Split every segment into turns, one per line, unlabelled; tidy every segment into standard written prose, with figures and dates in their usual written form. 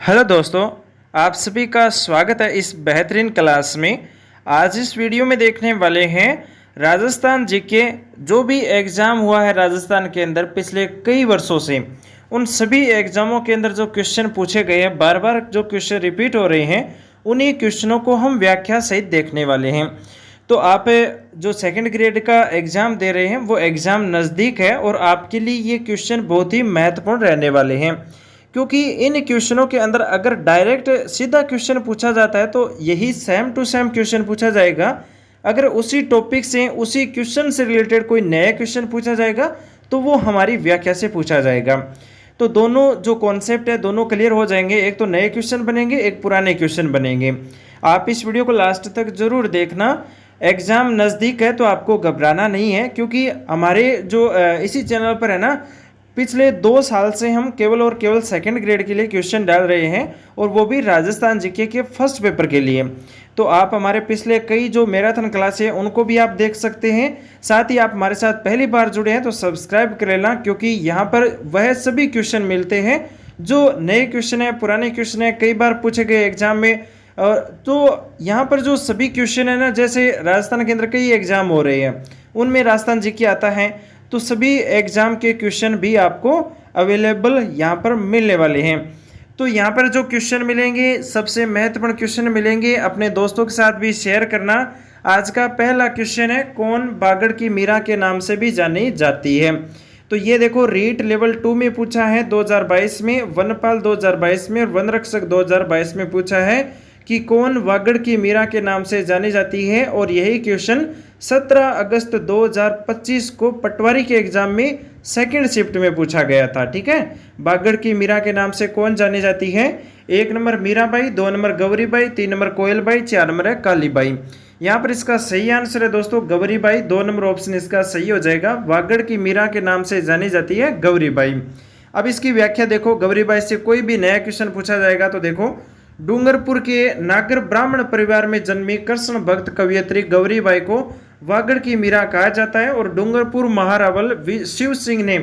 Hello दोस्तों, आप सभी का स्वागत है इस बेहतरीन क्लास में। आज इस वीडियो में देखने वाले हैं राजस्थान जीके जो भी एग्ज़ाम हुआ है राजस्थान के अंदर पिछले कई वर्षों से, उन सभी एग्ज़ामों के अंदर जो क्वेश्चन पूछे गए हैं, बार बार जो क्वेश्चन रिपीट हो रहे हैं, उन्हीं क्वेश्चनों को हम व्याख्या सहित देखने वाले हैं। तो आप जो सेकंड ग्रेड का एग्ज़ाम दे रहे हैं वो एग्ज़ाम नज़दीक है और आपके लिए ये क्वेश्चन बहुत ही महत्वपूर्ण रहने वाले हैं, क्योंकि इन क्वेश्चनों के अंदर अगर डायरेक्ट सीधा क्वेश्चन पूछा जाता है तो यही सेम टू सेम क्वेश्चन पूछा जाएगा। अगर उसी टॉपिक से उसी क्वेश्चन से रिलेटेड कोई नया क्वेश्चन पूछा जाएगा तो वो हमारी व्याख्या से पूछा जाएगा। तो दोनों जो कॉन्सेप्ट है दोनों क्लियर हो जाएंगे, एक तो नए क्वेश्चन बनेंगे, एक पुराने क्वेश्चन बनेंगे। आप इस वीडियो को लास्ट तक जरूर देखना। एग्ज़ाम नज़दीक है तो आपको घबराना नहीं है, क्योंकि हमारे जो इसी चैनल पर है ना, पिछले 2 साल से हम केवल और केवल सेकंड ग्रेड के लिए क्वेश्चन डाल रहे हैं, और वो भी राजस्थान जीके के फर्स्ट पेपर के लिए। तो आप हमारे पिछले कई जो मैराथन क्लास है उनको भी आप देख सकते हैं। साथ ही आप हमारे साथ पहली बार जुड़े हैं तो सब्सक्राइब कर लेना, क्योंकि यहाँ पर वह सभी क्वेश्चन मिलते हैं जो नए क्वेश्चन है, पुराने क्वेश्चन है, कई बार पूछे गए एग्जाम में। और तो यहाँ पर जो सभी क्वेश्चन है ना, जैसे राजस्थान के अंदर कई एग्जाम हो रहे हैं उनमें राजस्थान जीके आता है, तो सभी एग्जाम के क्वेश्चन भी आपको अवेलेबल यहाँ पर मिलने वाले हैं। तो यहाँ पर जो क्वेश्चन मिलेंगे, सबसे महत्वपूर्ण क्वेश्चन मिलेंगे, अपने दोस्तों के साथ भी शेयर करना। आज का पहला क्वेश्चन है, कौन बागड़ की मीरा के नाम से भी जानी जाती है? तो ये देखो, रीट लेवल 2 में पूछा है 2022 में, वनपाल 2022 में और वन रक्षक 2022 में पूछा है कि कौन वागड़ की मीरा के नाम से जानी जाती है। और यही क्वेश्चन 17 अगस्त 2025 को पटवारी के एग्जाम में सेकंड शिफ्ट में पूछा गया था। ठीक है, बागड़ की मीरा के नाम से कौन जानी जाती है? 1 number Mirabai, 2 number Gauribai, 3 number Koyalbai, 4 number है कालीबाई। यहाँ पर इसका सही आंसर है दोस्तों गौरीबाई। 2 नंबर ऑप्शन इसका सही हो जाएगा। वागड़ की मीरा के नाम से जानी जाती है गौरीबाई। अब इसकी व्याख्या देखो, गौरीबाई से कोई भी नया क्वेश्चन पूछा जाएगा तो देखो, डूंगरपुर के नागर ब्राह्मण परिवार में जन्मी कृष्ण भक्त कवयित्री गौरीबाई को वागड़ की मीरा कहा जाता है। और डूंगरपुर महारावल शिव सिंह ने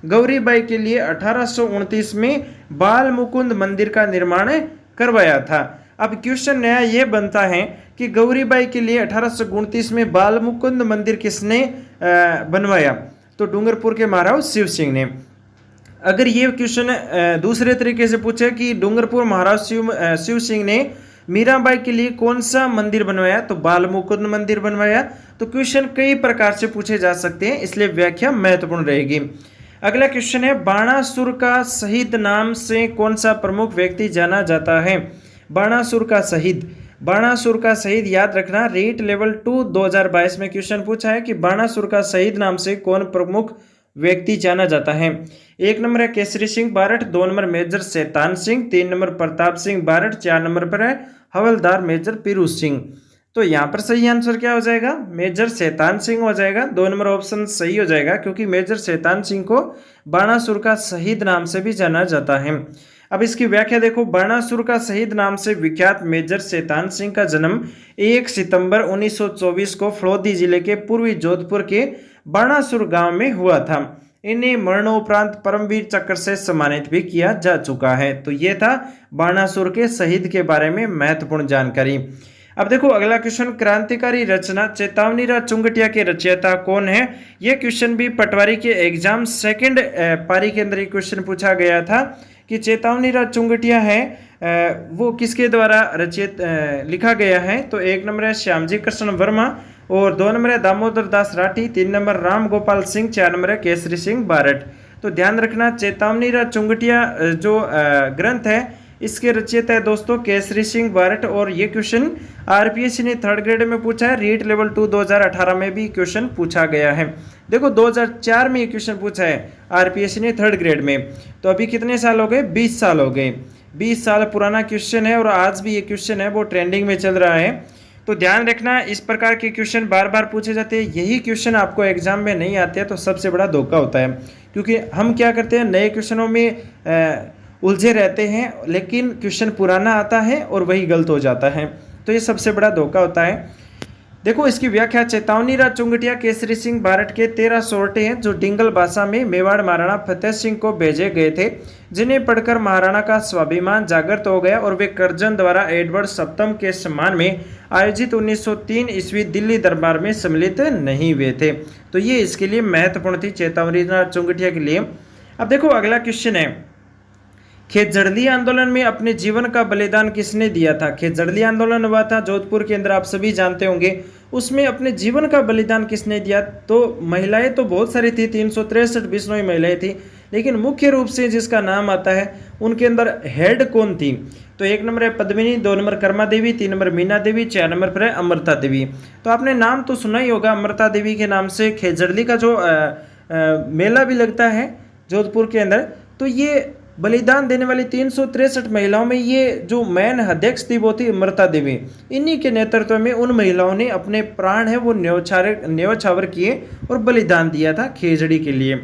गौरीबाई के लिए 1829 में बाल मुकुंद मंदिर का निर्माण करवाया था। अब क्वेश्चन नया ये बनता है कि गौरीबाई के लिए 1829 में बाल मुकुंद मंदिर किसने बनवाया? तो डूंगरपुर के महाराव शिव सिंह ने। अगर ये क्वेश्चन दूसरे तरीके से पूछे कि डूंगरपुर महाराज शिव सिंह ने मीराबाई के लिए कौन सा मंदिर बनवाया, तो बाल मुकुंद मंदिर बनवाया। तो क्वेश्चन कई प्रकार से पूछे जा सकते हैं, इसलिए व्याख्या महत्वपूर्ण रहेगी। अगला क्वेश्चन है, बाणासुर का शहीद नाम से कौन सा प्रमुख व्यक्ति जाना जाता है? बाणासुर का शहीद, बाणासुर का शहीद याद रखना, रीट लेवल 2 2022 में क्वेश्चन पूछा है कि बाणासुर का शहीद नाम से कौन प्रमुख व्यक्ति जाना जाता है। 1 नंबर है Kesari Singh Barath, 2 number major Shaitan Singh, 3 number Pratap Singh Barath, 4 number पर है हवलदार मेजर पीरूज सिंह। तो यहाँ पर सही आंसर क्या हो जाएगा? मेजर शैतान सिंह हो जाएगा। 2 नंबर ऑप्शन सही हो जाएगा, क्योंकि मेजर शैतान सिंह को बाणासुर का शहीद नाम से भी जाना जाता है। अब इसकी व्याख्या देखो, बाणासुर का शहीद नाम से विख्यात मेजर शैतान सिंह का जन्म 1 सितंबर 1924 को फलोदी जिले के पूर्वी जोधपुर के बाणासुर गांव में हुआ था। इन्हें मरणोपरांत परमवीर चक्र से सम्मानित भी किया जा चुका है। तो ये था बाणासुर के शहीद के बारे में महत्वपूर्ण जानकारी। अब देखो अगला क्वेश्चन, क्रांतिकारी रचना चेतावनीराव चुंगटिया के रचयिता कौन है? ये क्वेश्चन भी पटवारी के एग्जाम सेकंड पारी के अंदर ये क्वेश्चन पूछा गया था कि चेतावनीराव चुंगटिया है वो किसके द्वारा रचित लिखा गया है? तो 1 नंबर है श्यामजी कृष्ण वर्मा, और 2 नंबर है दामोदर दास राठी, 3 नंबर राम गोपाल सिंह, 4 नंबर है केसरी सिंह बारठ। तो ध्यान रखना, चेतावनीराव चुंगटिया जो ग्रंथ है इसके रचयिता है दोस्तों केसरी सिंह बारठ। और ये क्वेश्चन आरपीएससी ने 3rd ग्रेड में पूछा है। रीट लेवल 2 2018 में भी क्वेश्चन पूछा गया है। देखो 2004 में ये क्वेश्चन पूछा है आरपीएससी ने 3rd ग्रेड में। तो अभी कितने साल हो गए? 20 साल हो गए। 20 साल पुराना क्वेश्चन है और आज भी ये क्वेश्चन है वो ट्रेंडिंग में चल रहा है। तो ध्यान रखना, इस प्रकार के क्वेश्चन बार बार पूछे जाते हैं। यही क्वेश्चन आपको एग्जाम में नहीं आते हैं तो सबसे बड़ा धोखा होता है, क्योंकि हम क्या करते हैं, नए क्वेश्चनों में उलझे रहते हैं, लेकिन क्वेश्चन पुराना आता है और वही गलत हो जाता है। तो ये सबसे बड़ा धोखा होता है। देखो इसकी व्याख्या, चेतावनी राज चुंगटिया केसरी सिंह बारठ के 13 सोरठे हैं जो डिंगल भाषा में मेवाड़ महाराणा फतेह सिंह को भेजे गए थे, जिन्हें पढ़कर महाराणा का स्वाभिमान जागृत हो गया और वे कर्जन द्वारा एडवर्ड सप्तम के सम्मान में आयोजित 1903 ईस्वी दिल्ली दरबार में सम्मिलित नहीं हुए थे। तो ये इसके लिए महत्वपूर्ण थी, चेतावनी राज चुंगटिया के लिए। अब देखो अगला क्वेश्चन है, खेजड़ली आंदोलन में अपने जीवन का बलिदान किसने दिया था? खेजड़ली आंदोलन हुआ था जोधपुर के अंदर, आप सभी जानते होंगे। उसमें अपने जीवन का बलिदान किसने दिया? तो महिलाएं तो बहुत सारी थी, 363 बिश्नोई महिलाएं थी, लेकिन मुख्य रूप से जिसका नाम आता है उनके अंदर हेड कौन थी? तो 1 नंबर है पद्मिनी, 2 नंबर कर्मा देवी, 3 नंबर मीना देवी, 4 नंबर पर है अमृता देवी। तो आपने नाम तो सुना ही होगा, अमृता देवी के नाम से खेजड़ली का जो मेला भी लगता है जोधपुर के अंदर। तो ये बलिदान देने वाली 363 महिलाओं में ये जो मैन अध्यक्ष थी वो थी अमृता देवी। इन्हीं के नेतृत्व में उन महिलाओं ने अपने प्राण है वो न्यौछावर किए और बलिदान दिया था खेजड़ी के लिए।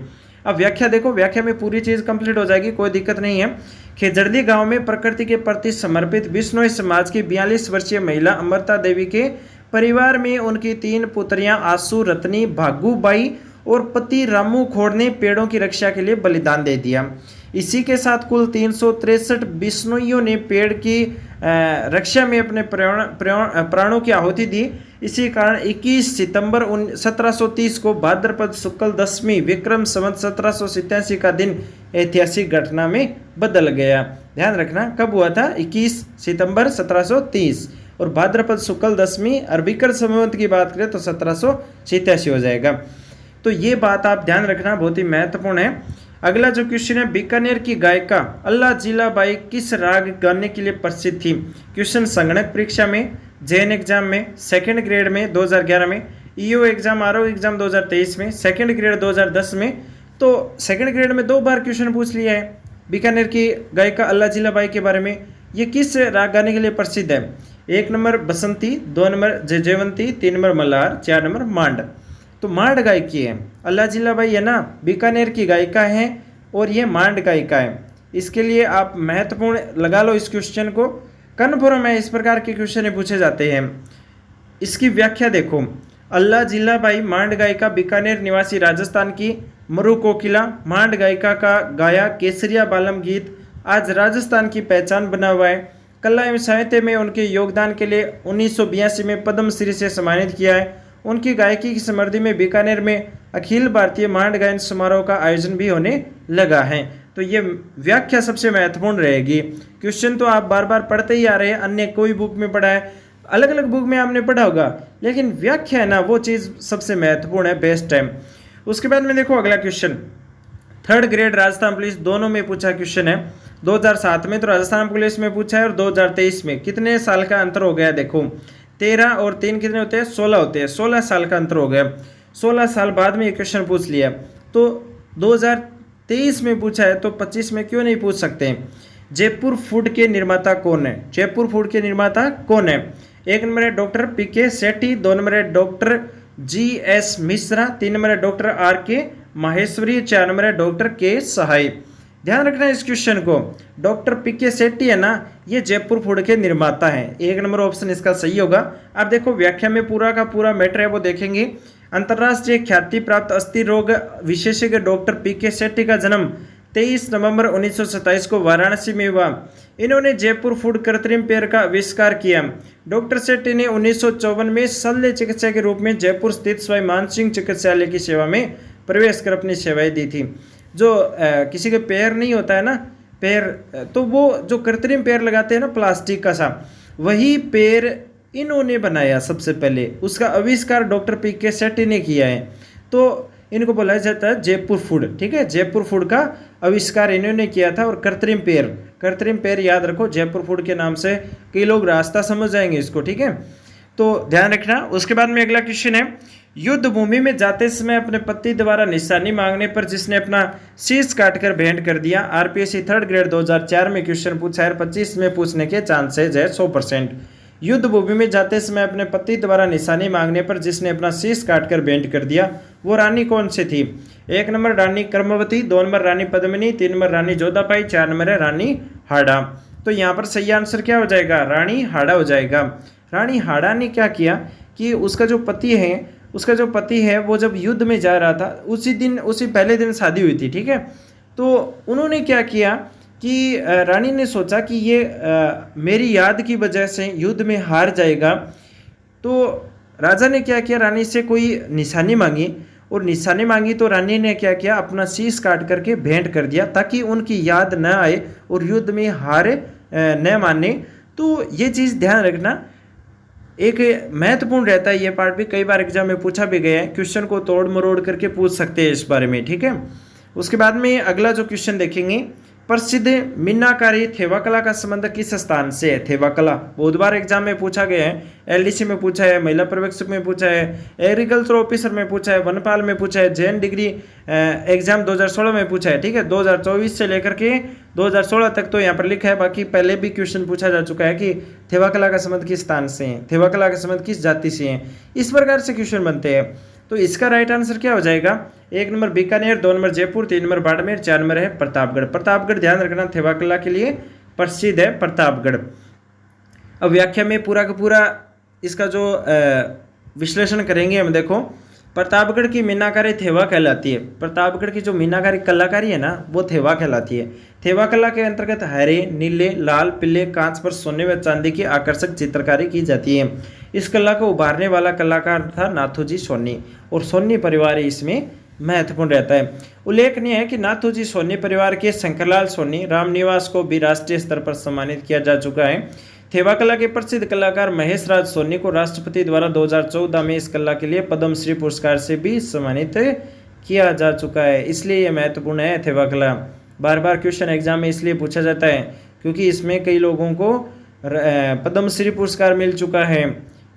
अब व्याख्या देखो, व्याख्या में पूरी चीज कंप्लीट हो जाएगी, कोई दिक्कत नहीं है। खेजड़ी गांव में प्रकृति के प्रति समर्पित बिश्नोई समाज की 42 वर्षीय महिला अमृता देवी के परिवार में उनकी 3 पुत्रियां आसू, रत्नी, भागूबाई और पति रामू खोड़ ने पेड़ों की रक्षा के लिए बलिदान दे दिया। इसी के साथ कुल 363 बिश्नोइयों ने पेड़ की रक्षा में अपने प्राणों की आहुति दी। इसी कारण 21 सितंबर 1730 को भाद्रपद शुक्ल दशमी विक्रम संवत 1787 का दिन ऐतिहासिक घटना में बदल गया। ध्यान रखना कब हुआ था? 21 सितंबर 1730, और भाद्रपद शुक्ल दशमी और विक्रम संवत की बात करें तो 1787 हो जाएगा। तो ये बात आप ध्यान रखना, बहुत ही महत्वपूर्ण है। अगला जो क्वेश्चन है, बीकानेर की गायिका अल्लाह जिलाबाई किस राग गाने के लिए प्रसिद्ध थी? क्वेश्चन संगणक परीक्षा में, जैन एग्जाम में, सेकंड ग्रेड में 2011 में, ईओ एग्जाम, आरओ एग्जाम 2023 में, सेकंड ग्रेड 2010 में। तो सेकंड ग्रेड में 2 बार क्वेश्चन पूछ लिया है बीकानेर की गायिका अल्लाह जिलाबाई के बारे में। ये किस राग गाने के लिए प्रसिद्ध है? 1 number Basanti, 2 number Jaywanti, 3 number Malhar, 4 number Maand. तो मांड गायकी है अल्लाह जिलाबाई, है ना, बीकानेर की गायिका है और ये मांड गायिका है। इसके लिए आप महत्वपूर्ण लगा लो इस क्वेश्चन को, कन्फर्म है, इस प्रकार के क्वेश्चन पूछे जाते हैं। इसकी व्याख्या देखो, अल्लाह जिलाबाई मांड गायिका, बीकानेर निवासी, राजस्थान की, मरु कोकिला, मांड गायिका का गाया केसरिया बालम गीत आज राजस्थान की पहचान बना हुआ है। कला एवं साहित्य में उनके योगदान के लिए 1982 में पद्मश्री से सम्मानित किया है। उनकी गायकी की समृद्धि में बीकानेर में अखिल भारतीय मांड गायन समारोह का आयोजन भी होने लगा है। तो ये व्याख्या सबसे महत्वपूर्ण रहेगी। क्वेश्चन तो आप बार बार पढ़ते ही आ रहे हैं, अन्य कोई बुक में पढ़ा है, अलग अलग बुक में आपने पढ़ा होगा, लेकिन व्याख्या है ना वो चीज़ सबसे महत्वपूर्ण है, बेस्ट है। उसके बाद में देखो अगला question, third grade Rajasthan police दोनों में पूछा क्वेश्चन है। 2007 में तो राजस्थान पुलिस में पूछा है और 2023 में। कितने साल का अंतर हो गया देखो, 13 और 3 कितने होते हैं? 16 होते हैं। 16 साल का अंतर हो गया। 16 साल बाद में ये क्वेश्चन पूछ लिया, तो 2023 में पूछा है तो 25 में क्यों नहीं पूछ सकते? जयपुर फूड के निर्माता कौन है? जयपुर फूड के निर्माता कौन है? 1 नंबर है डॉक्टर पीके सेठी, 2 नंबर है डॉक्टर जीएस मिश्रा, 3 नंबर है डॉक्टर आरके माहेश्वरी, 4 नंबर है डॉक्टर के सहाय। ध्यान रखना इस क्वेश्चन को, डॉक्टर पीके सेट्टी है ना, ये जयपुर फूड के निर्माता हैं। 1 नंबर ऑप्शन इसका सही होगा। अब देखो व्याख्या में पूरा का पूरा मैटर है वो देखेंगे। अंतर्राष्ट्रीय ख्याति प्राप्त अस्थि रोग विशेषज्ञ डॉक्टर पीके सेट्टी का जन्म 23 नवंबर 1927 को वाराणसी में हुआ। इन्होंने जयपुर फूड कृत्रिम पेय का आविष्कार किया। डॉक्टर सेट्टी ने 1954 में शल्य चिकित्सा के रूप में जयपुर स्थित स्वामी मानसिंह चिकित्सालय की सेवा में प्रवेश कर अपनी सेवाएं दी थी। जो किसी के पैर नहीं होता है ना, पैर, तो वो जो कृत्रिम पैर लगाते हैं ना प्लास्टिक का सा, वही पैर इन्होंने बनाया सबसे पहले। उसका आविष्कार डॉक्टर पीके सेट्टी ने किया है। तो इनको बोला जाता है जयपुर फूड, ठीक है। जयपुर फूड का आविष्कार इन्होंने किया था। और कृत्रिम पैर याद रखो, जयपुर फूड के नाम से कई लोग रास्ता समझ जाएंगे इसको, ठीक है, तो ध्यान रखना। उसके बाद में अगला क्वेश्चन है, युद्ध भूमि में जाते समय अपने पति द्वारा निशानी मांगने पर जिसने अपना शीश काटकर भेंट कर दिया। आरपीएससी थर्ड ग्रेड 2004 में क्वेश्चन पूछा है, 25 में पूछने के चांसेज है 100%। युद्ध भूमि में जाते समय अपने पति द्वारा निशानी मांगने पर जिसने अपना शीश काटकर भेंट कर दिया, वो रानी कौन सी थी? 1 नंबर रानी कर्मवती, 2 नंबर रानी पद्मिनी, 3 नंबर रानी जोधाबाई, 4 नंबर है रानी हाड़ा। तो यहाँ पर सही आंसर क्या हो जाएगा? रानी हाड़ा हो जाएगा। रानी हाड़ा ने क्या किया कि उसका जो पति है वो जब युद्ध में जा रहा था उसी पहले दिन शादी हुई थी, ठीक है। तो उन्होंने क्या किया कि रानी ने सोचा कि ये मेरी याद की वजह से युद्ध में हार जाएगा। तो राजा ने क्या किया, रानी से कोई निशानी मांगी, और निशानी मांगी तो रानी ने क्या किया, अपना शीश काट करके भेंट कर दिया ताकि उनकी याद न आए और युद्ध में हार न माने। तो ये चीज़ ध्यान रखना, एक महत्वपूर्ण रहता है। ये पार्ट भी कई बार एग्जाम में पूछा भी गया है, क्वेश्चन को तोड़ मरोड़ करके पूछ सकते हैं इस बारे में, ठीक है। उसके बाद में अगला जो क्वेश्चन देखेंगे, प्रसिद्ध मीनाकारी थेवा कला का संबंध किस स्थान से है। थेवा कला बहुत बार एग्जाम में पूछा गया है, एलडीसी में पूछा है, महिला पर्यवेक्षक में पूछा है, एग्रीकल्चर ऑफिसर में पूछा है, वनपाल में पूछा है, जैन डिग्री एग्जाम 2016 में पूछा है, ठीक है। 2024 से लेकर के 2016 तक तो यहाँ पर लिखा है, बाकी पहले भी क्वेश्चन पूछा जा चुका है कि थेवा कला का संबंध किस स्थान से है, थेवा कला का संबंध किस जाति से है। इस प्रकार से क्वेश्चन बनते हैं। तो इसका राइट आंसर क्या हो जाएगा, 1 number Bikaner, 2 number Jaipur, 3 number Barmer, 4 number है प्रतापगढ़। प्रतापगढ़ ध्यान रखना थेवा कला के लिए प्रसिद्ध है प्रतापगढ़। अब व्याख्या में पूरा का पूरा इसका जो विश्लेषण करेंगे हम। देखो, प्रतापगढ़ की मीनाकारी थेवा कहलाती है। प्रतापगढ़ की जो मीनाकारी कलाकारी है ना, वो थेवा कहलाती है। थेवा कला के अंतर्गत हरे, नीले, लाल, पीले कांच पर सोने व चांदी की आकर्षक चित्रकारी की जाती है। इस कला को उभारने वाला कलाकार था नाथूजी सोनी, और सोनी परिवार इसमें महत्वपूर्ण रहता है। उल्लेखनीय है कि नाथूजी सोनी परिवार के शंकरलाल सोनी रामनिवास को भी राष्ट्रीय स्तर पर सम्मानित किया जा चुका है। थेवा कला के प्रसिद्ध कलाकार महेश राज सोनी को राष्ट्रपति द्वारा 2014 में इस कला के लिए पद्मश्री पुरस्कार से भी सम्मानित किया जा चुका है, इसलिए यह महत्वपूर्ण है। थेवा कला बार बार क्वेश्चन एग्जाम में इसलिए पूछा जाता है क्योंकि इसमें कई लोगों को पद्मश्री पुरस्कार मिल चुका है,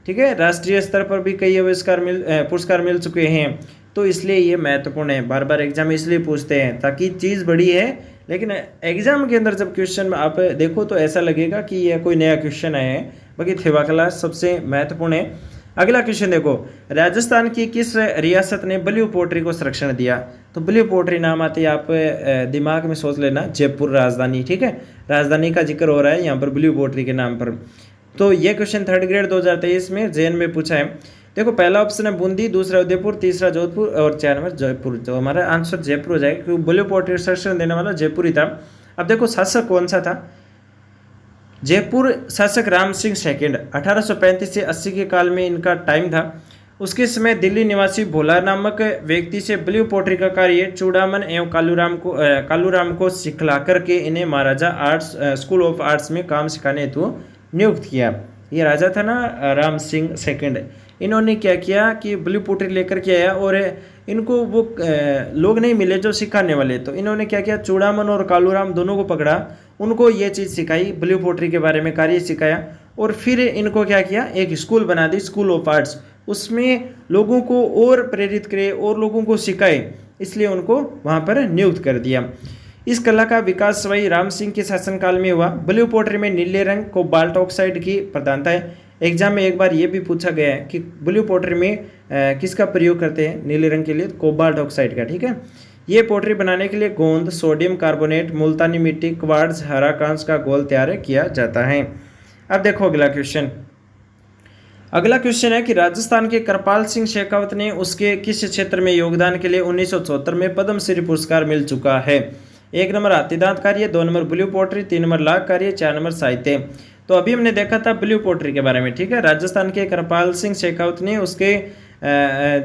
ठीक है। राष्ट्रीय स्तर पर भी कई पुरस्कार मिल चुके हैं, तो इसलिए ये महत्वपूर्ण है। बार बार एग्जाम में इसलिए पूछते हैं ताकि चीज़ बड़ी है, लेकिन एग्जाम के अंदर जब क्वेश्चन आप देखो तो ऐसा लगेगा कि यह कोई नया क्वेश्चन है। बाकी थेवा कला सबसे महत्वपूर्ण है। अगला क्वेश्चन देखो, राजस्थान की किस रियासत ने ब्लू पोट्री को संरक्षण दिया। तो ब्लू पोट्री नाम आती है, आप दिमाग में सोच लेना, जयपुर राजधानी, ठीक है। राजधानी का जिक्र हो रहा है यहाँ पर ब्लू पोट्री के नाम पर। तो ये क्वेश्चन 3rd ग्रेड 2023 में जैन में पूछा है। देखो, पहला ऑप्शन है बूंदी, दूसरा उदयपुर, तीसरा जोधपुर और 4 नंबर जयपुर। तो हमारा आंसर जयपुर हो जाएगा क्योंकि ब्लू पोट्री संरक्षण देने वाला जयपुर ही था। अब देखो, शासक कौन सा था। जयपुर शासक राम सिंह सेकंड, 1835 से 80 के काल में इनका टाइम था। उसके समय दिल्ली निवासी भोला नामक व्यक्ति से ब्लू पोट्री का कार्य चूड़ामन एवं कालूराम को सिखला करके इन्हें महाराजा स्कूल ऑफ आर्ट्स में काम सिखाने हेतु नियुक्त किया। ये राजा था ना राम सिंह सेकंड, इन्होंने क्या किया कि ब्लू पोट्री लेकर के आया, और इनको वो लोग नहीं मिले जो सिखाने वाले, तो इन्होंने क्या किया, चूड़ामन और कालूराम दोनों को पकड़ा, उनको ये चीज़ सिखाई, ब्लू पोट्री के बारे में कार्य सिखाया, और फिर इनको क्या किया, एक स्कूल बना दी, स्कूल ऑफ आर्ट्स। उसमें लोगों को और प्रेरित करे और लोगों को सिखाए, इसलिए उनको वहाँ पर नियुक्त कर दिया। इस कला का विकास वही राम सिंह के शासनकाल में हुआ। ब्लू पोट्री में नीले रंग कोबाल्ट ऑक्साइड की प्रधानता है। एग्जाम में एक बार ये भी पूछा गया है कि ब्लू पोट्री में किसका प्रयोग करते हैं, नीले रंग के लिए कोबाल्ट ऑक्साइड का, ठीक है। ये पोट्री बनाने के लिए गोंद, सोडियम कार्बोनेट, मुल्तानी मिट्टी, क्वार्ट्ज, हरा कांच का घोल तैयार किया जाता है। अब देखो अगला क्वेश्चन। अगला क्वेश्चन है कि राजस्थान के कृपाल सिंह शेखावत ने उसके किस क्षेत्र में योगदान के लिए 1974 में पद्मश्री पुरस्कार मिल चुका है। 1 नंबर हाथीदांत कार्य, 2 नंबर ब्लू पोट्री, 3 नंबर लाख कार्य, 4 नंबर साहित्य। तो अभी हमने देखा था ब्लू पोट्री के बारे में, ठीक है। राजस्थान के कृपाल सिंह शेखावत ने उसके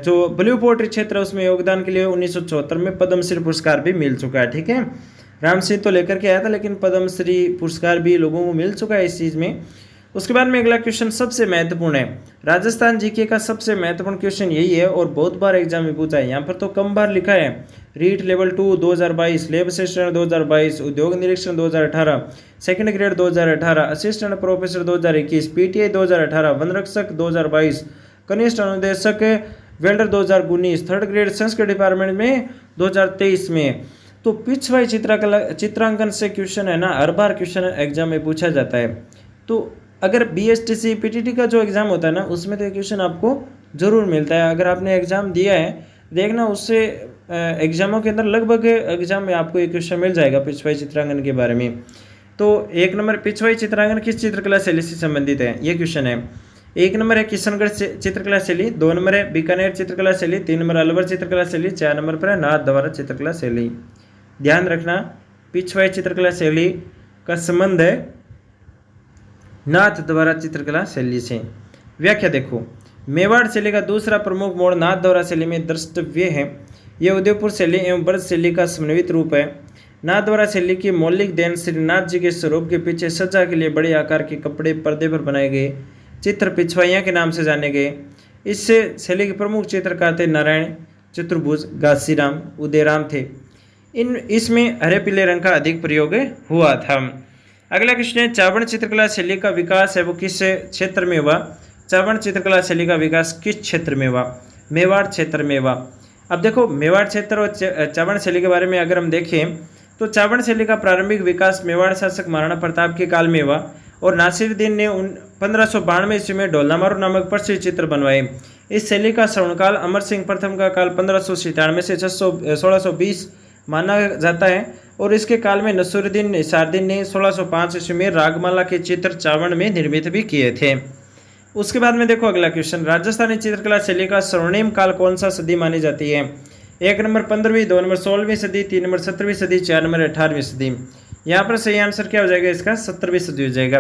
जो ब्लू पोट्री क्षेत्र है उसमें योगदान के लिए 1974 में पद्मश्री पुरस्कार भी मिल चुका है, ठीक है। राम सिंह तो लेकर के आया था, लेकिन पद्मश्री पुरस्कार भी लोगों को मिल चुका है इस चीज़ में। उसके बाद में अगला क्वेश्चन सबसे महत्वपूर्ण है। राजस्थान जीके का सबसे महत्वपूर्ण क्वेश्चन यही है और बहुत बार एग्जाम में पूछा है। यहाँ पर तो कम बार लिखा है, रीट लेवल 2 2022, लेब असिस्टेंट 2022, उद्योग निरीक्षण 2018, second grade 2018, assistant professor 2021, PTI 2018, वनरक्षक 2022, कनिष्ठ अनुदेशक welder 2019, 3rd grade Sanskrit department में 2023 में। तो पिच वाइज चित्रांकन से क्वेश्चन है ना, हर बार क्वेश्चन एग्जाम में पूछा जाता है। तो अगर बीएसटीसी पीटीटी का जो एग्ज़ाम होता है ना, उसमें तो क्वेश्चन आपको ज़रूर मिलता है। अगर आपने एग्ज़ाम दिया है, देखना उससे एग्जामों के अंदर लगभग एग्जाम में आपको एक क्वेश्चन मिल जाएगा पिछवाई चित्रांकन के बारे में। तो 1 नंबर पिछवाई चित्रांकन किस चित्रकला शैली से संबंधित है, ये क्वेश्चन है। 1 नंबर है किशनगढ़ चित्रकला शैली, 2 नंबर है बीकानेर चित्रकला शैली, 3 नंबर अलवर चित्रकला शैली, 4 नंबर पर है नाथ द्वारा चित्रकला शैली। ध्यान रखना पिछवाई चित्रकला शैली का संबंध है नाथ द्वारा चित्रकला शैली से। व्याख्या देखो, मेवाड़ शैली का दूसरा प्रमुख मोड़ नाथ द्वारा शैली में द्रष्टव्य है। यह उदयपुर शैली एवं ब्रज शैली का समन्वित रूप है। नाथ द्वारा शैली की मौलिक देन श्रीनाथ जी के स्वरूप के पीछे सज्जा के लिए बड़े आकार के कपड़े पर्दे पर बनाए गए चित्र पिछवाइयाँ के नाम से जाने गए। इस शैली के प्रमुख चित्रकार थे नारायण, चतुर्भुज, घासीराम, उदयराम थे। इसमें हरे पीले रंग का अधिक प्रयोग हुआ था। अगला क्वेश्चन है चावड़ चित्रकला शैली का विकास है वो किस क्षेत्र में हुआ? चावड़ चित्रकला शैली का विकास किस क्षेत्र में हुआ? मेवाड़ क्षेत्र में हुआ। अब देखो मेवाड़ क्षेत्र और चावड़ शैली के बारे में अगर हम देखें तो चावड़ शैली का प्रारंभिक विकास मेवाड़ शासक महाराणा प्रताप के काल में हुआ और नासिरुद्दीन ने 1592 ईस्वी में ढोलामारू नामक प्रसिद्ध चित्र बनवाए। इस शैली का श्रवणकाल अमर सिंह प्रथम का काल 1597 से 1620 माना जाता है और इसके काल में नसीरुद्दीन निसारुद्दीन ने 1605 ईस्वी में रागमाला के चित्र चावड़ में निर्मित भी किए थे। उसके बाद में देखो अगला क्वेश्चन, राजस्थानी चित्रकला शैली का स्वर्णिम काल कौन सा सदी मानी जाती है? 1 नंबर 15वीं, 2 नंबर 16वीं सदी, 3 नंबर 17वीं सदी, 4 नंबर 18वीं सदी। यहाँ पर सही आंसर क्या हो जाएगा इसका? 17वीं सदी हो जाएगा,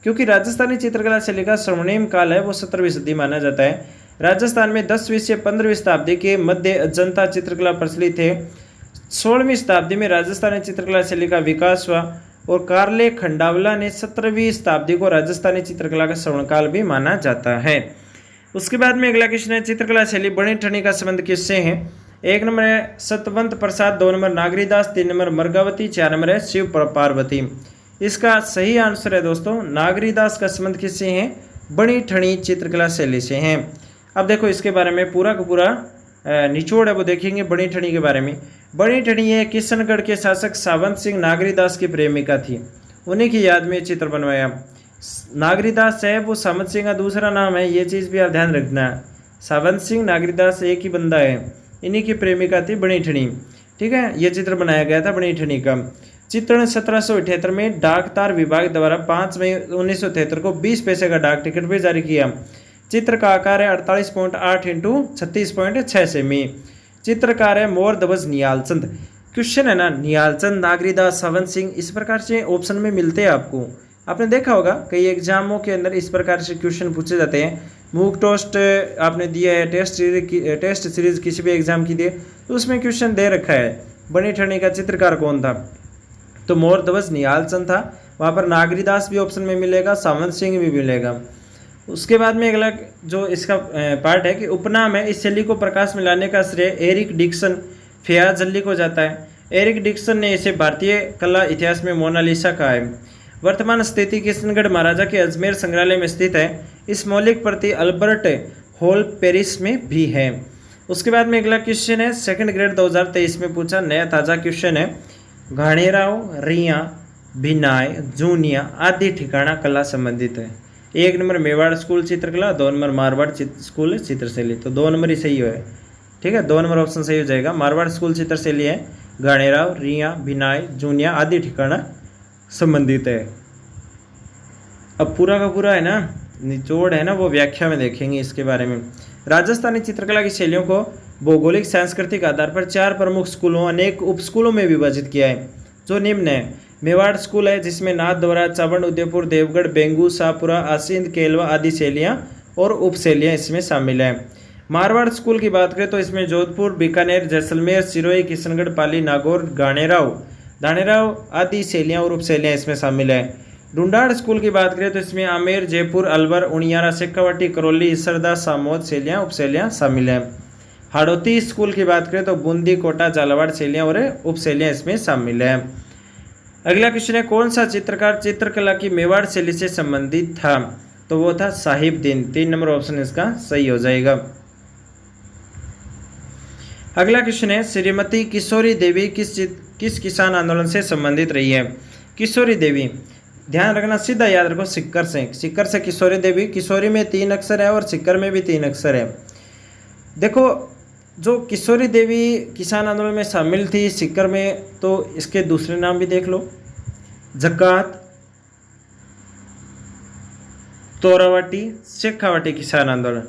क्योंकि राजस्थानी चित्रकला शैली का स्वर्णिम काल है वो 17वीं सदी माना जाता है। राजस्थान में 10वीं से 15वीं शताब्दी के मध्य अजंता चित्रकला प्रचलित थे। 16वीं शताब्दी में राजस्थानी चित्रकला शैली का विकास हुआ और कार्ले खंडावला ने 17वीं शताब्दी को राजस्थानी चित्रकला का स्वर्णकाल भी माना जाता है। उसके बाद में अगला क्वेश्चन है चित्रकला शैली बनी ठनी का संबंध किससे है? 1 नंबर है सतवंत प्रसाद, 2 नंबर नागरीदास, 3 नंबर मरगावती, 4 नंबर है शिव पार्वती। इसका सही आंसर है दोस्तों नागरीदास का संबंध किससे है? बनी ठनी चित्रकला शैली से है। अब देखो इसके बारे में पूरा का पूरा निचोड़ है वो देखेंगे बनी ठनी के बारे में। बनी ठनी ये किशनगढ़ के शासक सावंत सिंह नागरीदास की प्रेमिका थी, उन्हीं की याद में चित्र बनवाया। नागरीदास है वो सावंत सिंह का दूसरा नाम है, ये चीज़ भी आप ध्यान रखना है। सावंत सिंह नागरीदास एक ही बंदा है, इन्हीं की प्रेमिका थी बनी ठनी। ठीक है, ये चित्र बनाया गया था बनी ठनी का। चित्रण 1778 में डाक तार विभाग द्वारा 5 मई 1973 को 20 पैसे का डाक टिकट भी जारी किया। चित्र का आकार है 48.8 इंटू 36.6 सेमी। चित्रकार है मोर ध्वज निहालचंद। क्वेश्चन है ना निहालचंद, नागरीदास, सावंत सिंह, इस प्रकार से ऑप्शन में मिलते हैं आपको। आपने देखा होगा कई एग्जामों के अंदर इस प्रकार से क्वेश्चन पूछे जाते हैं। मूक टेस्ट आपने दिया है, टेस्ट सीरीज किसी भी एग्जाम की दिए तो उसमें क्वेश्चन दे रखा है बनी ठनी का चित्रकार कौन था, तो मोर ध्वज निहालचंद था। वहाँ पर नागरीदास भी ऑप्शन में मिलेगा, सावंत सिंह भी मिलेगा। उसके बाद में अगला जो इसका पार्ट है कि उपनाम है, इस शैली को प्रकाश में लाने का श्रेय एरिक डिक्सन फ़याज़ को जाता है। एरिक डिक्सन ने इसे भारतीय कला इतिहास में मोनालिसा कहा है। वर्तमान स्थिति किशनगढ़ महाराजा के अजमेर संग्रहालय में स्थित है। इस मौलिक प्रति अल्बर्ट हॉल पेरिस में भी है। उसके बाद में अगला क्वेश्चन है 2nd ग्रेड 2023 में पूछा नया ताज़ा क्वेश्चन है, घाणेराव, रिया, भिनाय, जूनिया आदि ठिकाना कला संबंधित है। 1 नंबर मेवाड़ स्कूल चित्रकला, 2 नंबर मारवाड़ स्कूल चित्रशैली, तो 2 नंबर ही सही है। ठीक है, 2 नंबर ऑप्शन सही हो जाएगा। मारवाड़ स्कूल चित्रशैली है, घाणेराव, रिया, भिनाय, जूनिया आदि ठिकाना संबंधित है। अब पूरा का पूरा है ना निचोड़ है ना वो व्याख्या में देखेंगे इसके बारे में। राजस्थानी चित्रकला की शैलियों को भौगोलिक सांस्कृतिक आधार पर 4 प्रमुख स्कूलों अनेक उप स्कूलों में विभाजित किया है, जो निम्न है। मेवाड़ स्कूल है जिसमें नाथ द्वारा, चावड़, उदयपुर, देवगढ़, बेंगू, शाहपुरा, आसिंद, केलवा आदि शैलियाँ और उप शैलियाँ इसमें शामिल हैं। मारवाड़ स्कूल की बात करें तो इसमें जोधपुर, बीकानेर, जैसलमेर, सिरोही, किशनगढ़, पाली, नागौर, दानेराव आदि शैलियाँ और उप शैलियाँ इसमें शामिल है। ढूंढाड़ स्कूल की बात करें तो इसमें आमेर, जयपुर, अलवर, उनियारा, शेखावाटी, करौली, इसरदा, सामोद शैलियाँ उप शैलियाँ शामिल हैं। हाड़ौती स्कूल की बात करें तो बूंदी, कोटा, झालावाड़ शैलियाँ और उप शैलियाँ इसमें शामिल हैं। अगला क्वेश्चन है कौन सा चित्रकार चित्रकला की मेवाड़ शैली से संबंधित था, तो वो था साहिबदीन। 3 नंबर ऑप्शन इसका सही हो जाएगा। अगला क्वेश्चन है श्रीमती किशोरी देवी किस किसान आंदोलन से संबंधित रही है? किशोरी देवी, ध्यान रखना, सीधा याद रखो, सिक्कर से किशोरी देवी। किशोरी में 3 अक्षर है और सिक्कर में भी 3 अक्षर है। देखो जो किशोरी देवी किसान आंदोलन में शामिल थी सिक्कर में, तो इसके दूसरे नाम भी देख लो, जकात, तोरावाटी शेखावाटी किसान आंदोलन।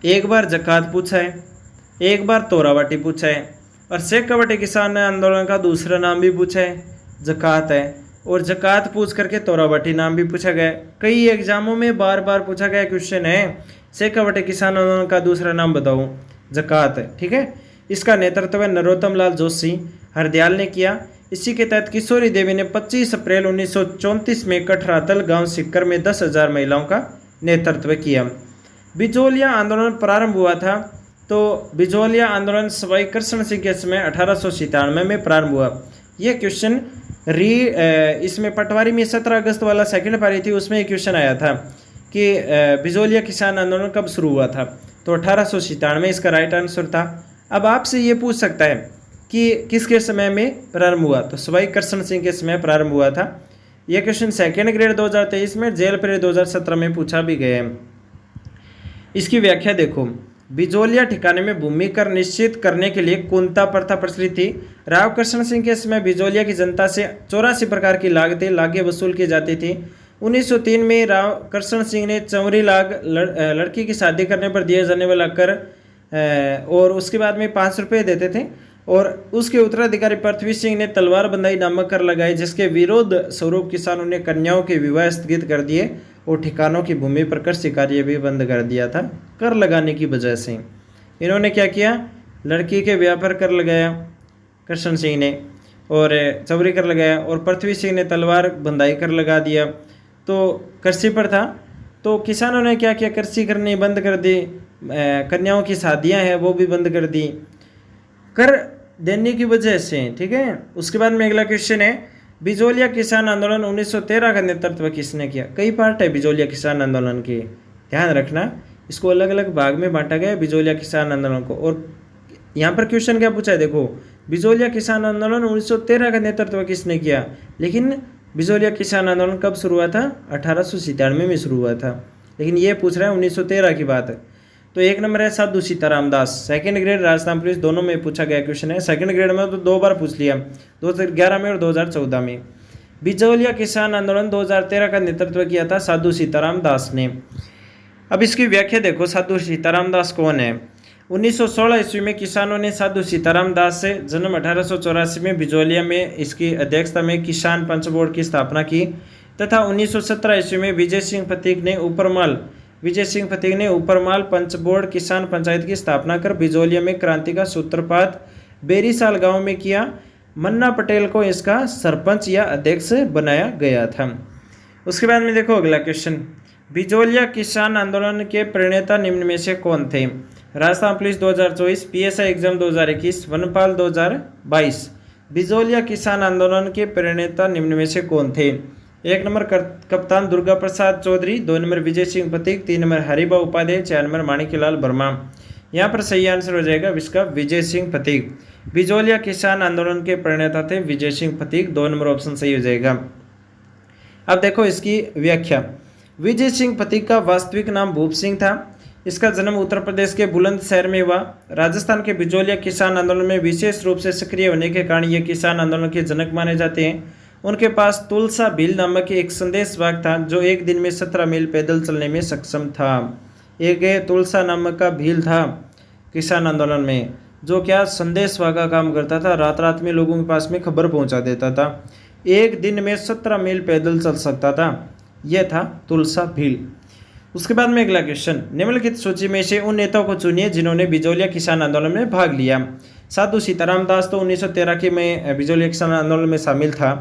एक बार जकात पूछा है, एक बार तोरावाटी पूछा है, और शेखावाटी किसान आंदोलन का दूसरा नाम भी पूछा है, जकात है, और जकात पूछ करके तोरावाटी नाम भी पूछा गया। कई एग्जामों में बार बार पूछा गया क्वेश्चन है, शेखावाटी किसान आंदोलन का दूसरा नाम बताओ, जकात है। ठीक है, इसका नेतृत्व नरोत्तम लाल जोशी हरदयाल ने किया। इसी के तहत किशोरी देवी ने 25 अप्रैल 1934 में कठरातल गांव सिक्कर में 10,000 महिलाओं का नेतृत्व किया। बिजोलिया आंदोलन प्रारंभ हुआ था, तो बिजोलिया आंदोलन सवाई कृष्ण सिंह के समय 1897 में प्रारंभ हुआ। ये क्वेश्चन इसमें पटवारी में 17 अगस्त वाला सेकंड पारी थी, उसमें एक क्वेश्चन आया था कि बिजोलिया किसान आंदोलन कब शुरू हुआ था, तो 1897 इसका राइट आंसर था। अब आपसे ये पूछ सकता है कि किसके समय में प्रारंभ हुआ, तो सवाई कृष्ण सिंह के समय प्रारंभ हुआ था। यह क्वेश्चन सेकेंड ग्रेड 2023 में, जेल पीरियड 2017 में पूछा भी गया है। इसकी व्याख्या देखो, बिजोलिया ठिकाने में भूमि कर निश्चित करने के लिए कुंता प्रथा प्रचलित थी। राव कृष्ण सिंह के समय बिजोलिया की जनता से 84 प्रकार की लागें वसूल की जाती थी। 1903 में राव कृष्ण सिंह ने चौरी लाग लड़की की शादी करने पर दिया जाने वाला कर और उसके बाद में 5 रुपये देते थे, और उसके उत्तराधिकारी पृथ्वी सिंह ने तलवार बंदाई नामक कर लगाए, जिसके विरोध स्वरूप किसानों ने कन्याओं के विवाह स्थगित कर दिए और ठिकानों की भूमि पर कृषि कार्य भी बंद कर दिया था कर लगाने की वजह से। इन्होंने क्या किया, लड़की के ब्याह पर कर लगाया कृष्ण सिंह ने, और चौरी कर लगाया, और पृथ्वी सिंह ने तलवार बंदाई कर लगा दिया। तो कृषि पर था, तो किसानों ने क्या किया, कृषि करनी बंद कर दी, कन्याओं की शादियां हैं वो भी बंद कर दी कर देने की वजह से। ठीक है, उसके बाद में अगला क्वेश्चन है, बिजोलिया किसान आंदोलन 1913 का नेतृत्व किसने किया। कई पार्ट है बिजोलिया किसान आंदोलन के, ध्यान रखना, इसको अलग अलग भाग में बांटा गया है बिजोलिया किसान आंदोलन को। और यहाँ पर क्वेश्चन क्या पूछा है, देखो, बिजोलिया किसान आंदोलन 1913 का नेतृत्व किसने किया, लेकिन बिजोलिया किसान आंदोलन कब शुरू हुआ था, 1897 में शुरू हुआ था, लेकिन ये पूछ रहा है 1913 की बात है। तो एक नंबर है साधु सीताराम दास, सेकंड ग्रेड राजस्थान पुलिस दोनों में पूछा गया क्वेश्चन है। सेकंड ग्रेड में तो 2 बार पूछ लिया, 2011 में और 2014 में। बिजोलिया किसान आंदोलन 2013 का नेतृत्व किया था साधु सीताराम दास ने। अब इसकी व्याख्या देखो, साधु सीताराम दास कौन है। 1916 ईस्वी में किसानों ने साधु सीताराम दास से जन्म 1884 में बिजोलिया में इसकी अध्यक्षता में किसान पंच बोर्ड की स्थापना की, तथा 1917 ईस्वी में विजय सिंह फतीक ने ऊपरमाल पंच बोर्ड किसान पंचायत की स्थापना कर बिजोलिया में क्रांति का सूत्रपात बेरीसाल गांव में किया। मन्ना पटेल को इसका सरपंच या अध्यक्ष बनाया गया था। उसके बाद में देखो अगला क्वेश्चन, बिजोलिया किसान आंदोलन के प्रणेता निम्न में से कौन थे। राजस्थान पुलिस 2024, पीएसआई एग्जाम 2021, वनपाल 2022। बिजोलिया किसान आंदोलन के प्रणेता निम्न में से कौन थे। 1 नंबर कप्तान Durga Prasad Chaudhary, 2 number Vijay Singh फतीक, 3 number हरिभा Upadhyay, 4 number Manikyalal Verma. यहाँ पर सही आंसर हो जाएगा इसका विजय सिंह फतीक। बिजोलिया किसान आंदोलन के प्रणेता थे विजय सिंह फतीक, 2 नंबर ऑप्शन सही हो जाएगा। अब देखो इसकी व्याख्या, विजय सिंह फतीक का वास्तविक नाम भूप सिंह था। इसका जन्म उत्तर प्रदेश के बुलंदशहर में हुआ। राजस्थान के बिजोलिया किसान आंदोलन में विशेष रूप से सक्रिय होने के कारण ये किसान आंदोलन के जनक माने जाते हैं। उनके पास तुलसा भील नामक एक संदेशवाहक था जो एक दिन में 17 मील पैदल चलने में सक्षम था। एक तुलसा नामक का भील था किसान आंदोलन में, जो क्या संदेशवाहक का काम करता था, रात रात में लोगों के पास में खबर पहुंचा देता था। एक दिन में 17 मील पैदल चल सकता था, यह था तुलसा भील। उसके बाद में अगला क्वेश्चन, निम्नलिखित सूची में से उन नेताओं को चुनिए जिन्होंने बिजोलिया किसान आंदोलन में भाग लिया। साधु सीताराम दास तो 1913 के में बिजोलिया किसान आंदोलन में शामिल था।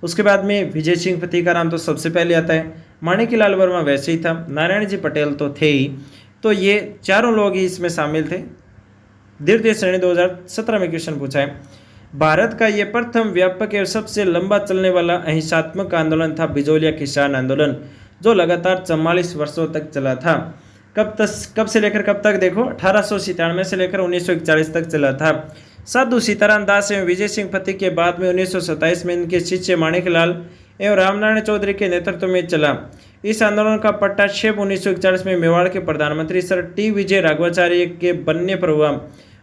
उसके बाद में विजय सिंह फतीक का नाम तो सबसे पहले आता है। माणिक्यलाल वर्मा वैसे ही था, नारायण जी पटेल तो थे ही, तो ये चारों लोग ही इसमें शामिल थे। द्वितीय श्रेणी 2017 में क्वेश्चन पूछा है, भारत का ये प्रथम व्यापक एवं सबसे लंबा चलने वाला अहिंसात्मक आंदोलन था बिजोलिया किसान आंदोलन, जो लगातार 44 वर्षों तक चला था। कब से लेकर कब तक देखो, 1897 से लेकर 1941 तक चला था। साधु सीताराम दास एवं विजय सिंह फतीक के बाद में 1927 में इनके शिष्य माणिक्यलाल एवं रामनारायण चौधरी के नेतृत्व में चला। इस आंदोलन का पट्टाक्षेप 1941 में मेवाड़ के प्रधानमंत्री सर टी विजय राघवाचार्य के बनने पर हुआ।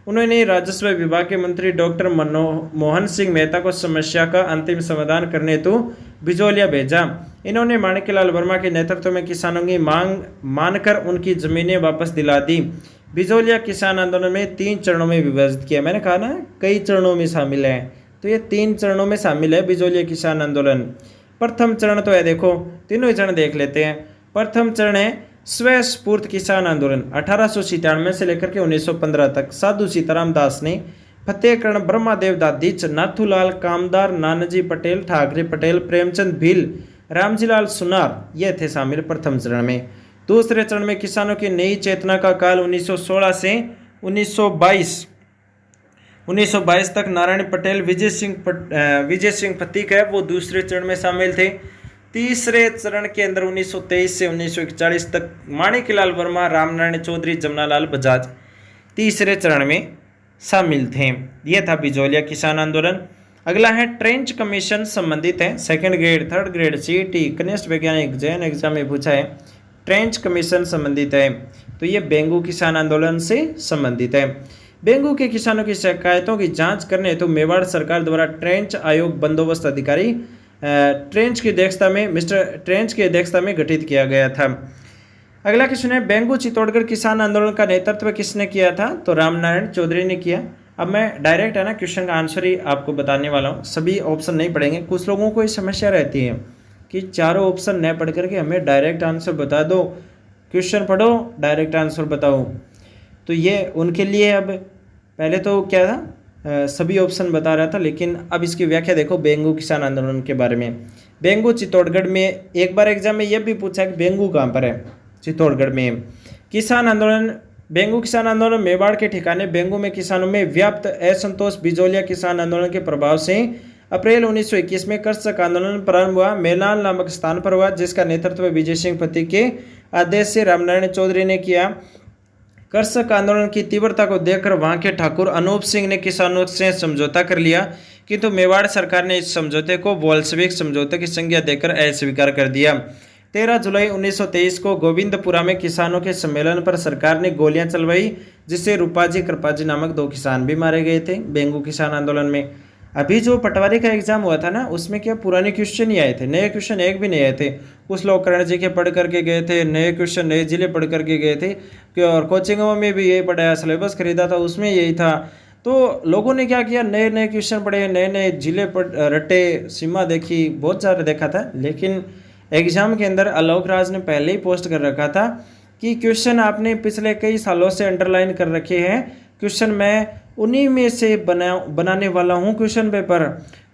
उन्होंने राजस्व विभाग के मंत्री डॉक्टर मोहन सिंह मेहता को समस्या का अंतिम समाधान करने हेतु बिजोलिया भेजा इन्होंने माणिक्यलाल वर्मा के नेतृत्व में किसानों की मांग मानकर उनकी जमीनें वापस दिला दी। बिजोलिया किसान आंदोलन में 3 चरणों में विभाजित किया। मैंने कहा ना कई चरणों में शामिल है, तो ये 3 चरणों में शामिल है बिजोलिया किसान आंदोलन। प्रथम चरण तो है, देखो तीनों ही चरण देख लेते हैं। प्रथम चरण है स्वयं स्फूर्त किसान आंदोलन 1897 से लेकर के 1915 तक। साधु सीताराम दास ने, फतेहकरण, ब्रह्मादेव दादीच, नाथूलाल कामदार, नानाजी पटेल, ठाकरे पटेल, प्रेमचंद भील, रामजीलाल सुनार ये थे शामिल प्रथम चरण में। दूसरे चरण में किसानों की नई चेतना का काल 1916 से 1922 तक नारायण पटेल, विजय सिंह प्रतीक है वो दूसरे चरण में शामिल थे। तीसरे चरण के अंदर 1923 से 1941 तक माणिक्यलाल वर्मा, रामनारायण चौधरी, जमनालाल बजाज तीसरे चरण में शामिल थे। यह था बिजोलिया किसान आंदोलन। अगला है ट्रेंच कमीशन संबंधित है, second grade, third grade, CET, कनिष्ठ वैज्ञानिक, जैन एग्जाम में पूछा है। ट्रेंच कमीशन संबंधित है तो ये बेंगू किसान आंदोलन से संबंधित है। बेंगू के किसानों की शिकायतों की जांच करने हेतु मेवाड़ सरकार द्वारा ट्रेंच आयोग बंदोबस्त अधिकारी ट्रेंच की अध्यक्षता में मिस्टर ट्रेंच की अध्यक्षता में गठित किया गया था। अगला क्वेश्चन है बेंगू चित्तौड़गढ़ किसान आंदोलन का नेतृत्व किसने किया था? तो रामनारायण चौधरी ने किया। अब मैं डायरेक्ट है ना क्वेश्चन का आंसर ही आपको बताने वाला हूँ, सभी ऑप्शन नहीं पढ़ेंगे। कुछ लोगों को ये समस्या रहती है कि चारों ऑप्शन न पढ़ करके हमें डायरेक्ट आंसर बता दो, क्वेश्चन पढ़ो डायरेक्ट आंसर बताओ, तो ये उनके लिए। अब पहले तो क्या था, सभी ऑप्शन बता रहा था, लेकिन अब इसकी व्याख्या देखो बेंगू किसान आंदोलन के बारे में। बेंगू चित्तौड़गढ़ में एक बार एग्जाम में यह भी पूछा कि बेंगू कहाँ पर है, चित्तौड़गढ़ में। किसान आंदोलन, बेंगू किसान आंदोलन मेवाड़ के ठिकाने बेंगू में किसानों में व्याप्त असंतोष बिजोलिया किसान आंदोलन के प्रभाव से अप्रैल 1921 में कृषक आंदोलन प्रारंभ हुआ। मेलान नामक स्थान पर हुआ, जिसका नेतृत्व विजय सिंह प्रतीक के आदेश से रामनारायण चौधरी ने किया। कृषक आंदोलन की तीव्रता को देखकर वहां के ठाकुर अनूप सिंह ने किसानों से समझौता कर लिया, किंतु मेवाड़ सरकार ने इस समझौते को बोल्शेविक समझौते की संज्ञा देकर अस्वीकार कर दिया। 13 जुलाई 1923 को गोविंदपुरा में किसानों के सम्मेलन पर सरकार ने गोलियां चलवाई, जिससे रूपाजी कृपाजी नामक 2 किसान भी मारे गए थे बेंगू किसान आंदोलन में। अभी जो पटवारी का एग्जाम हुआ था ना, उसमें क्या पुराने क्वेश्चन ही आए थे, नए क्वेश्चन एक भी नहीं आए थे। कुछ लोग कर्ण जी के पढ़ करके गए थे, नए क्वेश्चन नए जिले पढ़ करके गए थे, और कोचिंगों में भी यही पढ़ाया, सिलेबस खरीदा था उसमें यही था। तो लोगों ने क्या किया, नए नए क्वेश्चन पढ़े, नए नए जिले रटे, सीमा देखी, बहुत सारा देखा था। लेकिन एग्जाम के अंदर आलोक राज ने पहले ही पोस्ट कर रखा था कि क्वेश्चन आपने पिछले कई सालों से अंडरलाइन कर रखे हैं, क्वेश्चन मैं उन्हीं में से बनाने वाला हूँ क्वेश्चन पेपर।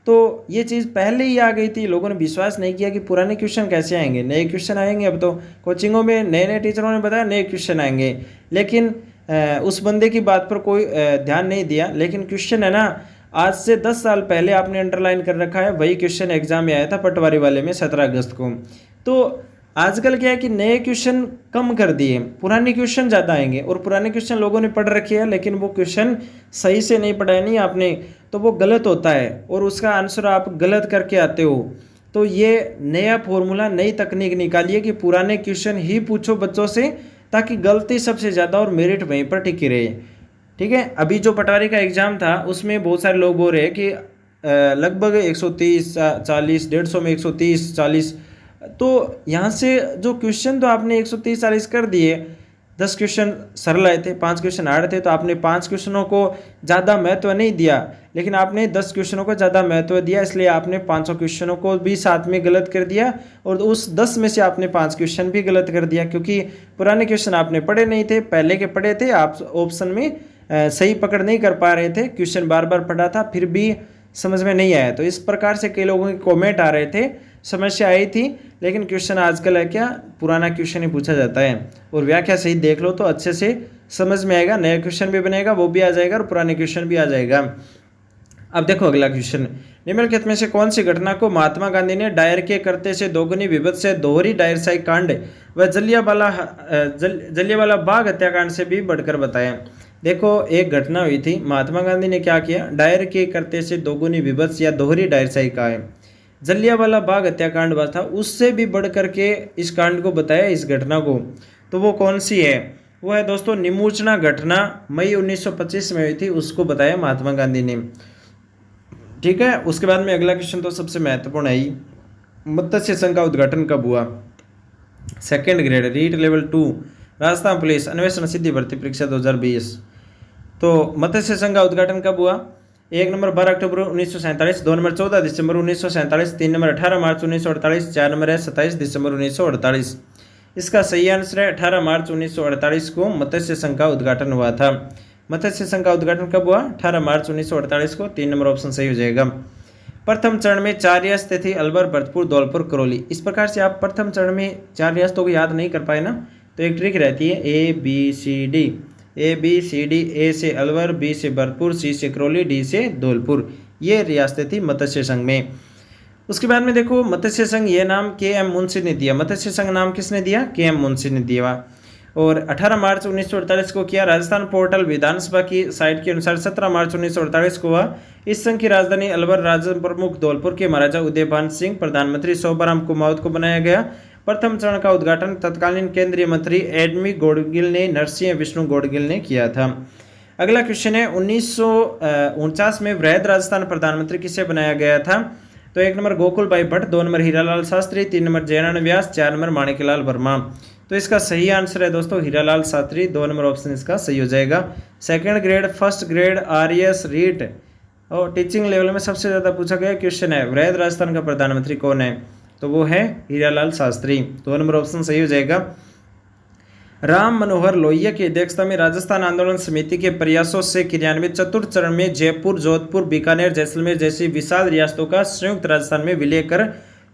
तो ये चीज़ पहले ही आ गई थी, लोगों ने विश्वास नहीं किया कि पुराने क्वेश्चन कैसे आएंगे, नए क्वेश्चन आएंगे। अब तो कोचिंगों में नए नए टीचरों ने बताया नए क्वेश्चन आएंगे, लेकिन उस बंदे की बात पर कोई ध्यान नहीं दिया। लेकिन क्वेश्चन है ना, आज से 10 साल पहले आपने अंडरलाइन कर रखा है, वही क्वेश्चन एग्जाम में आया था पटवारी वाले में 17 अगस्त को। तो आजकल क्या है कि नए क्वेश्चन कम कर दिए, पुराने क्वेश्चन ज़्यादा आएंगे, और पुराने क्वेश्चन लोगों ने पढ़ रखे हैं, लेकिन वो क्वेश्चन सही से नहीं पढ़ाया नहीं आपने, तो वो गलत होता है और उसका आंसर आप गलत करके आते हो। तो ये नया फॉर्मूला, नई तकनीक निकालिए कि पुराने क्वेश्चन ही पूछो बच्चों से, ताकि गलती सबसे ज़्यादा और मेरिट वहीं पर टिकी रहे। ठीक है, अभी जो पटवारी का एग्ज़ाम था उसमें बहुत सारे लोग बोल रहे हैं कि लगभग 130, 40, 150 में 130, 40, तो यहाँ से जो क्वेश्चन तो आपने 130, 40 कर दिए, 10 क्वेश्चन सरल आए थे, 5 क्वेश्चन हार्ड थे, तो आपने 5 क्वेश्चनों को ज़्यादा महत्व नहीं दिया, लेकिन आपने 10 क्वेश्चनों को ज़्यादा महत्व दिया, इसलिए आपने 500 क्वेश्चनों को भी साथ में गलत कर दिया, और उस 10 में से आपने 5 क्वेश्चन भी गलत कर दिया, क्योंकि पुराने क्वेश्चन आपने पढ़े नहीं थे, पहले के पढ़े थे, आप ऑप्शन में सही पकड़ नहीं कर पा रहे थे, क्वेश्चन बार बार पढ़ा था फिर भी समझ में नहीं आया। तो इस प्रकार से कई लोगों के कमेंट आ रहे थे, समस्या आई थी। लेकिन क्वेश्चन आजकल है क्या, पुराना क्वेश्चन ही पूछा जाता है, और व्याख्या सही देख लो तो अच्छे से समझ में आएगा, नया क्वेश्चन भी बनेगा, वो भी आ जाएगा, और पुराने क्वेश्चन भी आ जाएगा। अब देखो अगला क्वेश्चन, निम्नलिखित में से कौन सी घटना को महात्मा गांधी ने डायर के करते से दोगुनी विभद से दोहरी डायर शाही कांड व जलियांवाला बाग हत्याकांड से भी बढ़कर बताया? देखो एक घटना हुई थी, महात्मा गांधी ने क्या किया, डायर के करते से दोगुनी विभत्स या दोहरी डायरशाही का है, जलियांवाला बाग हत्याकांड हुआ था, उससे भी बढ़ करके इस कांड को बताया, इस घटना को। तो वो कौन सी है? वो है दोस्तों निमोचना घटना, मई 1925 में हुई थी, उसको बताया महात्मा गांधी ने। ठीक है, उसके बाद में अगला क्वेश्चन तो सबसे महत्वपूर्ण है ही, मत्स्य संघ का उद्घाटन कब हुआ? Second grade REET level 2 Rajasthan police अन्वेषण सिद्धि भर्ती परीक्षा 2020। तो मत्स्य संघ का उद्घाटन कब हुआ? 1 नंबर 12 अक्टूबर 1947, 2 नंबर 14 दिसंबर 1947, 3 नंबर 18 मार्च 1948, 4 नंबर है 27 दिसंबर 1948। इसका सही आंसर है 18 मार्च 1948 को मत्स्य संघ का उद्घाटन हुआ था। मत्स्य संघ का उद्घाटन कब हुआ? 18 मार्च 1948 को। 3 नंबर ऑप्शन सही हो जाएगा। प्रथम चरण में 4 रियासतें थी, अलवर, भरतपुर, धौलपुर, करौली। इस प्रकार से आप प्रथम चरण में 4 रियासतों को याद नहीं कर पाए ना, तो एक ट्रिक रहती है ABCD। ABCD, ए से अलवर, बी से भरतपुर, सी से करौली, डी से धौलपुर। ये रियासतें थी मत्स्य संघ में। उसके बाद में देखो मत्स्य संघ ये नाम KM मुंशी ने दिया। मत्स्य संघ नाम किसने दिया? KM मुंशी ने दिया। और 18 मार्च 1948 को किया। राजस्थान पोर्टल विधानसभा की साइट के अनुसार 17 मार्च 1948 को हुआ। इस संघ की राजधानी अलवर, राज्य प्रमुख धौलपुर के महाराजा उदयभान सिंह, प्रधानमंत्री शोभाराम कुमावत को बनाया गया। प्रथम चरण का उद्घाटन तत्कालीन केंद्रीय मंत्री एडमी गोडगिल ने, नरसिंह विष्णु गोडगिल ने किया था। अगला क्वेश्चन है 1949 में वृहद राजस्थान प्रधानमंत्री किसे बनाया गया था? तो 1 नंबर गोकुल भाई भट्ट, 2 नंबर हीरालाल शास्त्री, 3 नंबर जयनारायण व्यास, 4 नंबर माणिक्यलाल वर्मा। तो इसका सही आंसर है दोस्तों हीरालाल शास्त्री। 2 नंबर ऑप्शन इसका सही हो जाएगा। Second grade, first grade, RS REET और टीचिंग लेवल में सबसे ज़्यादा पूछा गया क्वेश्चन है वृहद राजस्थान का प्रधानमंत्री कौन है? तो वो है हीरालाल शास्त्री। 2 नंबर ऑप्शन सही हो जाएगा। राम मनोहर लोहिया की अध्यक्षता में राजस्थान आंदोलन समिति के प्रयासों से क्रियान्वित चतुर्थ चरण में जयपुर, जोधपुर, बीकानेर, जैसलमेर जैसी विशाल रियासतों का संयुक्त राजस्थान में विलय कर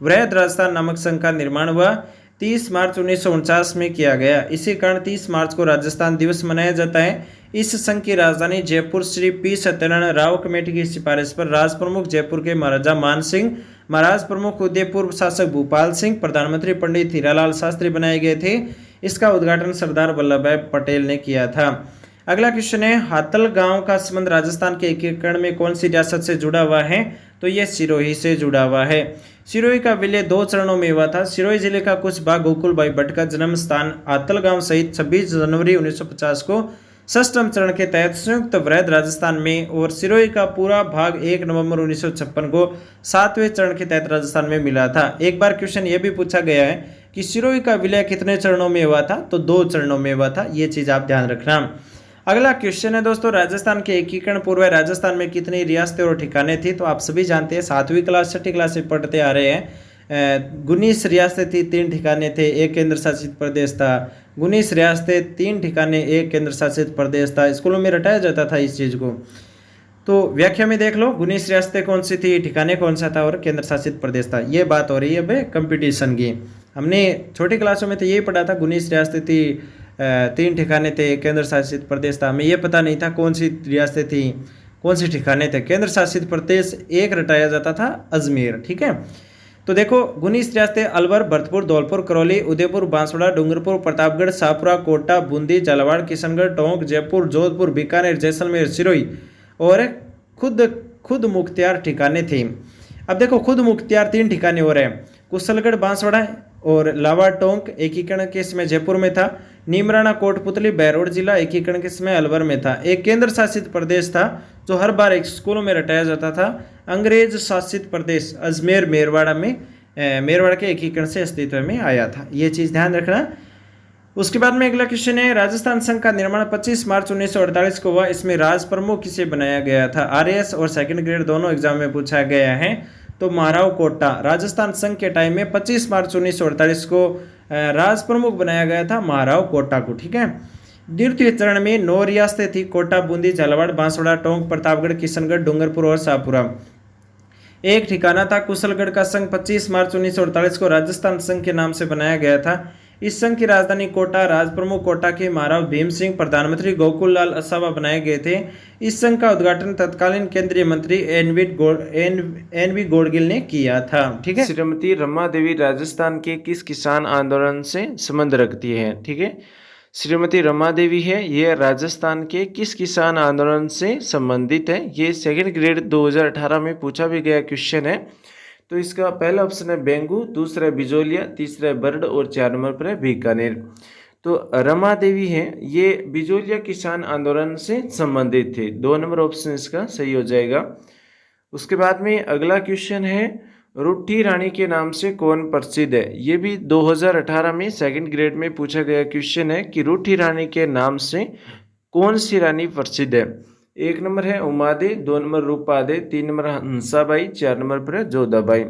वृहद राजस्थान नामक संघ का निर्माण हुआ। 30 मार्च 1949 में किया गया। इसी कारण 30 मार्च को राजस्थान दिवस मनाया जाता है। इस संघ की राजधानी जयपुर श्री P सत्यनारायण राव कमेटी की सिफारिश पर राज प्रमुख जयपुर के महाराजा मान सिंह, महाराज प्रमुख उदयपुर शासक भूपाल सिंह, प्रधानमंत्री पंडित हीरालाल शास्त्री बनाए गए थे। इसका उद्घाटन सरदार वल्लभ भाई पटेल ने किया था। अगला क्वेश्चन है हातल गांव का संबंध राजस्थान के एकीकरण में कौन सी रियासत से जुड़ा हुआ है? तो ये सिरोही से जुड़ा हुआ है। सिरोही का विलय 2 चरणों में हुआ था। सिरोही जिले का कुछ भाग गोकुल भाई भट्ट का जन्म स्थान हातल गांव सहित 26 जनवरी 1950 को षष्ठम चरण के तहत संयुक्त वृहद राजस्थान में, और सिरोही का पूरा भाग 1 नवंबर 1956 को 7वें चरण के तहत राजस्थान में मिला था। एक बार क्वेश्चन ये भी पूछा गया है कि सिरोही का विलय कितने चरणों में हुआ था? तो 2 चरणों में हुआ था। ये चीज आप ध्यान रखना। अगला क्वेश्चन है दोस्तों राजस्थान के एकीकरण पूर्व राजस्थान में कितनी रियासतें और ठिकाने थी? तो आप सभी जानते हैं 7वीं क्लास 6ठी क्लास से पढ़ते आ रहे हैं। 19 रियासतें थी, 3 ठिकाने थे, 1 केंद्र शासित प्रदेश था। 19 रियासतें, 3 ठिकाने, 1 केंद्र शासित प्रदेश था। स्कूलों में रटाया जाता था इस चीज़ को। तो व्याख्या में देख लो 19 रियासतें कौन सी थी, ठिकाने कौन सा था और केंद्र शासित प्रदेश था। ये बात हो रही है भाई कंपटीशन की। हमने छोटी क्लासों में तो यही पढ़ा था 19 रियासतें थी, 3 ठिकाने थे, केंद्र शासित प्रदेश था। हमें ये पता नहीं था कौन सी रियासतें थी, कौन से ठिकाने थे। केंद्र शासित प्रदेश एक रटाया जाता था अजमेर। ठीक है, तो देखो 19 रियासतें अलवर, भरतपुर, धौलपुर, करौली, उदयपुर, बांसवाड़ा, डूंगरपुर, प्रतापगढ़, शाहपुरा, कोटा, बूंदी, झालावाड़, किशनगढ़, टोंक, जयपुर, जोधपुर, बीकानेर, जैसलमेर, सिरोही और खुद मुख्तियार ठिकाने थे। अब देखो खुद मुख्तियार 3 ठिकाने हो रहे हैं, कुशलगढ़, बांसवाड़ा और लावा टोंक एकीकरण के समय जयपुर में था। नीमराना, कोटपुतली, बहरोड जिला एकीकरण के समय अलवर में था। एक केंद्र शासित प्रदेश था जो हर बार एक स्कूलों में रटाया जाता था, अंग्रेज शासित प्रदेश अजमेर मेरवाड़ा में, मेरवाड़ा के एकीकरण से अस्तित्व में आया था। ये चीज़ ध्यान रखना। उसके बाद में अगला क्वेश्चन है राजस्थान संघ का निर्माण 25 मार्च 1948 को हुआ। इसमें राज प्रमुख किसे बनाया गया था? RS और सेकंड ग्रेड दोनों एग्जाम में पूछा गया है। तो महाराव कोटा। राजस्थान संघ के टाइम में 25 मार्च 1948 को राज प्रमुख बनाया गया था महाराव कोटा को। ठीक है, द्वितीय चरण में 9 रियासतें थी, कोटा, बूंदी, झालावाड़, बांसवाड़ा, टोंक, प्रतापगढ़, किशनगढ़, डूंगरपुर और शाहपुरा। एक ठिकाना था कुशलगढ़ का संघ 25 मार्च 1948 को राजस्थान संघ के नाम से बनाया गया था। इस संघ की राजधानी कोटा, राज प्रमुख कोटा के महाराव भीम सिंह, प्रधानमंत्री गोकुल लाल असावा बनाए गए थे। इस संघ का उद्घाटन तत्कालीन केंद्रीय मंत्री एन वी गोडगिल ने किया था। ठीक है, श्रीमती रमा देवी राजस्थान के किस किसान आंदोलन से संबंध रखती है? ठीक है, श्रीमती रमा देवी है, ये राजस्थान के किस किसान आंदोलन से संबंधित है? ये सेकंड ग्रेड 2018 में पूछा भी गया क्वेश्चन है। तो इसका पहला ऑप्शन है बेंगू, दूसरा है बिजोलिया, तीसरा है बर्ड और 4 नंबर पर है बीकानेर। तो रमा देवी है, ये बिजोलिया किसान आंदोलन से संबंधित थे। 2 नंबर ऑप्शन इसका सही हो जाएगा। उसके बाद में अगला क्वेश्चन है रूठी रानी के नाम से कौन प्रसिद्ध है? ये भी 2018 में सेकंड ग्रेड में पूछा गया क्वेश्चन है कि रूठी रानी के नाम से कौन सी रानी प्रसिद्ध है? एक नंबर है उमादे, दो नंबर रूपादे, तीन नंबर हंसाबाई, चार नंबर पर है जोधाबाई।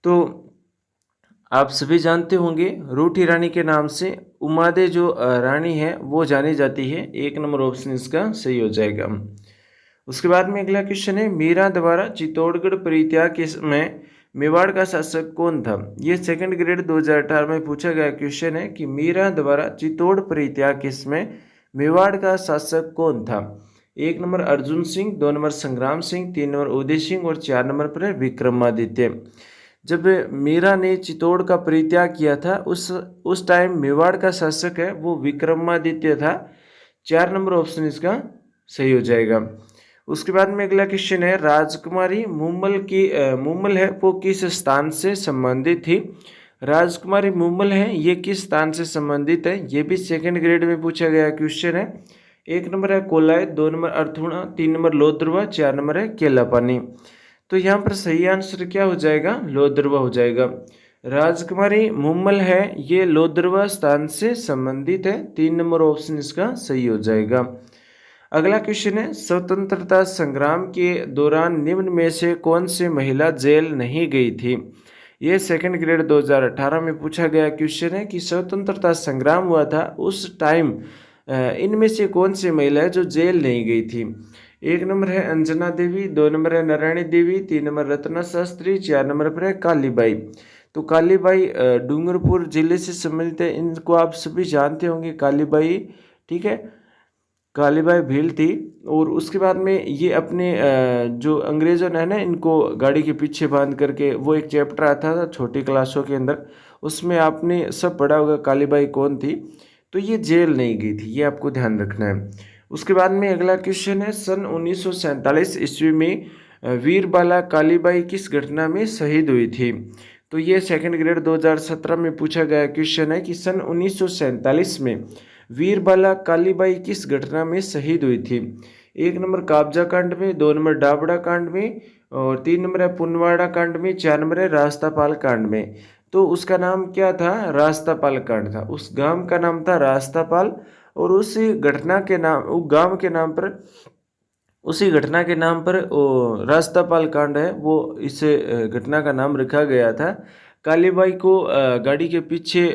तो आप सभी जानते होंगे रूठी रानी के नाम से उमादे जो रानी है वो जानी जाती है। एक नंबर ऑप्शन इसका सही हो जाएगा। उसके बाद में अगला क्वेश्चन है मीरा द्वारा चित्तौड़गढ़ परित्याग के समय मेवाड़ का शासक कौन था? ये सेकंड ग्रेड 2018 में पूछा गया क्वेश्चन है कि मीरा द्वारा चित्तौड़ परित्याग के समय मेवाड़ का शासक कौन था? एक नंबर अर्जुन सिंह, दो नंबर संग्राम सिंह, तीन नंबर उदय सिंह और चार नंबर पर है विक्रमादित्य। जब मीरा ने चित्तौड़ का परित्याग किया था उस टाइम मेवाड़ का शासक है वो विक्रमादित्य था। चार नंबर ऑप्शन इसका सही हो जाएगा। उसके बाद में अगला क्वेश्चन है राजकुमारी मुम्मल है वो किस स्थान से संबंधित थी? राजकुमारी मुम्मल है ये किस स्थान से संबंधित है? ये भी सेकंड ग्रेड में पूछा गया क्वेश्चन है। एक नंबर है कोलाय, दो नंबर अर्थुणा, तीन नंबर लोद्रवा, चार नंबर है केलापानी। तो यहाँ पर सही आंसर क्या हो जाएगा? लोद्रवा हो जाएगा। राजकुमारी मुम्मल है ये लोद्रवा स्थान से संबंधित है। तीन नंबर ऑप्शन इसका सही हो जाएगा। अगला क्वेश्चन है स्वतंत्रता संग्राम के दौरान निम्न में से कौन सी महिला जेल नहीं गई थी? ये सेकंड ग्रेड 2018 में पूछा गया क्वेश्चन है कि स्वतंत्रता संग्राम हुआ था उस टाइम इनमें से कौन सी महिला है जो जेल नहीं गई थी? एक नंबर है अंजना देवी, दो नंबर है नारायणी देवी, तीन नंबर रत्ना शास्त्री, चार नंबर पर है कालीबाई। तो कालीबाई डूंगरपुर जिले से संबंधित है, इनको आप सभी जानते होंगे कालीबाई, ठीक है। कालीबाई भील थी। और उसके बाद में ये अपने जो अंग्रेज़ों ने ना इनको गाड़ी के पीछे बांध करके वो एक चैप्टर आता था छोटी क्लासों के अंदर, उसमें आपने सब पढ़ा होगा कालीबाई कौन थी। तो ये जेल नहीं गई थी, ये आपको ध्यान रखना है। उसके बाद में अगला क्वेश्चन है सन 1947 ईस्वी में वीरबाला कालीबाई किस घटना में शहीद हुई थी? तो ये सेकंड ग्रेड 2017 में पूछा गया क्वेश्चन है कि सन 1947 में वीरबाला कालीबाई किस घटना में शहीद हुई थी? एक नंबर काबजा कांड में, दो नंबर डाबड़ा कांड में और तीन नंबर है पुनवाड़ा कांड में, चार नंबर है रास्तापाल कांड में। तो उसका नाम क्या था? रास्तापाल कांड था। उस गांव का नाम था रास्तापाल और उसी घटना के नाम उस गांव के नाम पर उसी घटना के नाम पर रास्तापाल कांड है वो इस घटना का नाम रखा गया था। कालीबाई को गाड़ी के पीछे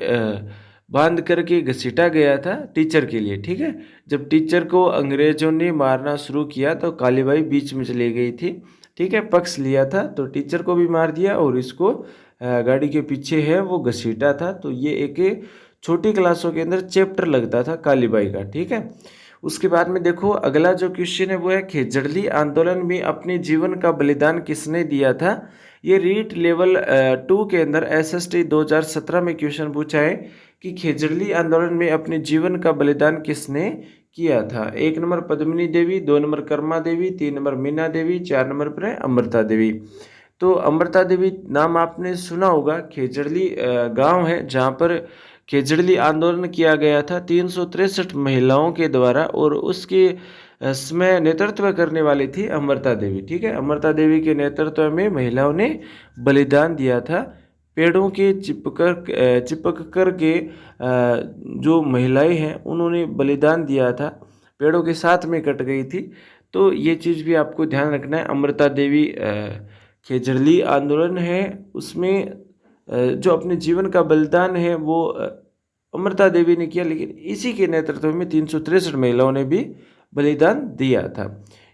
बांध करके घसीटा गया था टीचर के लिए, ठीक है। जब टीचर को अंग्रेजों ने मारना शुरू किया तो कालीबाई बीच में चली गई थी, ठीक है। पक्ष लिया था तो टीचर को भी मार दिया और इसको गाड़ी के पीछे है वो घसीटा था। तो ये एक छोटी क्लासों के अंदर चैप्टर लगता था कालीबाई का, ठीक है। उसके बाद में देखो अगला जो क्वेश्चन है वो है खेजड़ली आंदोलन में अपने जीवन का बलिदान किसने दिया था? ये रीट लेवल 2 के अंदर SST 2017 में क्वेश्चन पूछा है कि खेजड़ली आंदोलन में अपने जीवन का बलिदान किसने किया था? एक नंबर पद्मिनी देवी, दो नंबर कर्मा देवी, तीन नंबर मीना देवी, चार नंबर पर है अमृता देवी। तो अमृता देवी नाम आपने सुना होगा। खेजड़ली गांव है जहां पर खेजड़ली आंदोलन किया गया था 363 महिलाओं के द्वारा और उसके समय नेतृत्व करने वाली थी अमृता देवी, ठीक है। अमृता देवी के नेतृत्व में महिलाओं ने बलिदान दिया था। पेड़ों के चिपक कर के जो महिलाएं हैं उन्होंने बलिदान दिया था, पेड़ों के साथ में कट गई थी। तो ये चीज़ भी आपको ध्यान रखना है। अमृता देवी खेजड़ली आंदोलन है उसमें जो अपने जीवन का बलिदान है वो अमृता देवी ने किया, लेकिन इसी के नेतृत्व में 363 महिलाओं ने भी बलिदान दिया था।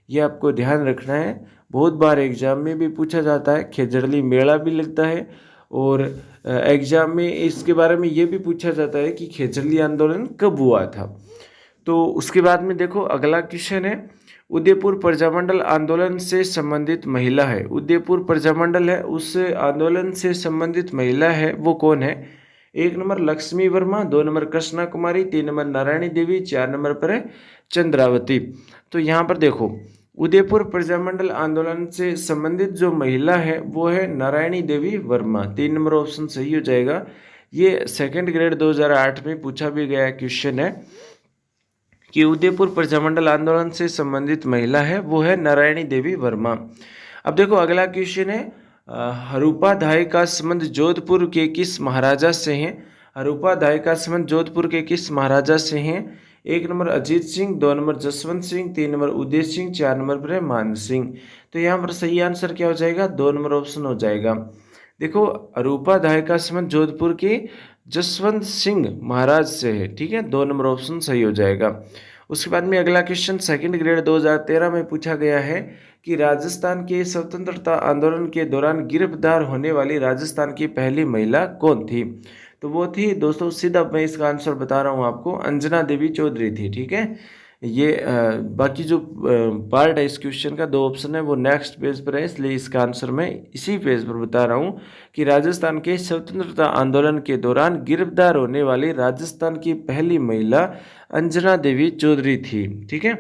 ये आपको ध्यान रखना है। बहुत बार एग्जाम में भी पूछा जाता है, खेजड़ली मेला भी लगता है और एग्जाम में इसके बारे में ये भी पूछा जाता है कि खेजड़ली आंदोलन कब हुआ था। तो उसके बाद में देखो अगला क्वेश्चन है उदयपुर प्रजामंडल आंदोलन से संबंधित महिला है। उदयपुर प्रजामंडल है उस आंदोलन से संबंधित महिला है वो कौन है? एक नंबर लक्ष्मी वर्मा, दो नंबर कृष्णा कुमारी, तीन नंबर नारायणी देवी, चार नंबर पर है चंद्रावती। तो यहाँ पर देखो उदयपुर प्रजामंडल आंदोलन से संबंधित जो महिला है वो है नारायणी देवी वर्मा। तीन नंबर ऑप्शन सही हो जाएगा। ये सेकंड ग्रेड 2008 में पूछा भी गया क्वेश्चन है कि उदयपुर प्रजामंडल आंदोलन से संबंधित महिला है वो है नारायणी देवी वर्मा। अब देखो अगला क्वेश्चन है हरूपाधाय का संबंध जोधपुर के किस महाराजा से है? हरूपाधाय का संबंध जोधपुर के किस महाराजा से है? 1 number Ajit Singh, 2 number Jaswant Singh, 3 number Uday Singh, 4 number पर है मान सिंह। तो यहाँ पर सही आंसर क्या हो जाएगा? 2 नंबर ऑप्शन हो जाएगा। देखो, हरूपाधाय का संबंध जोधपुर के जसवंत सिंह महाराज से है, ठीक है, 2 नंबर ऑप्शन सही हो जाएगा। उसके बाद में अगला क्वेश्चन सेकंड ग्रेड 2013 में पूछा गया है कि राजस्थान के स्वतंत्रता आंदोलन के दौरान गिरफ्तार होने वाली राजस्थान की पहली महिला कौन थी? तो वो थी दोस्तों, सीधा मैं इसका आंसर बता रहा हूँ आपको, अंजना देवी चौधरी थी, ठीक है। ये बाकी जो पार्ट है इस क्वेश्चन का, 2 ऑप्शन है वो नेक्स्ट पेज पर है, इसलिए इसका आंसर मैं इसी पेज पर बता रहा हूँ कि राजस्थान के स्वतंत्रता आंदोलन के दौरान गिरफ्तार होने वाली राजस्थान की पहली महिला अंजना देवी चौधरी थी, ठीक है।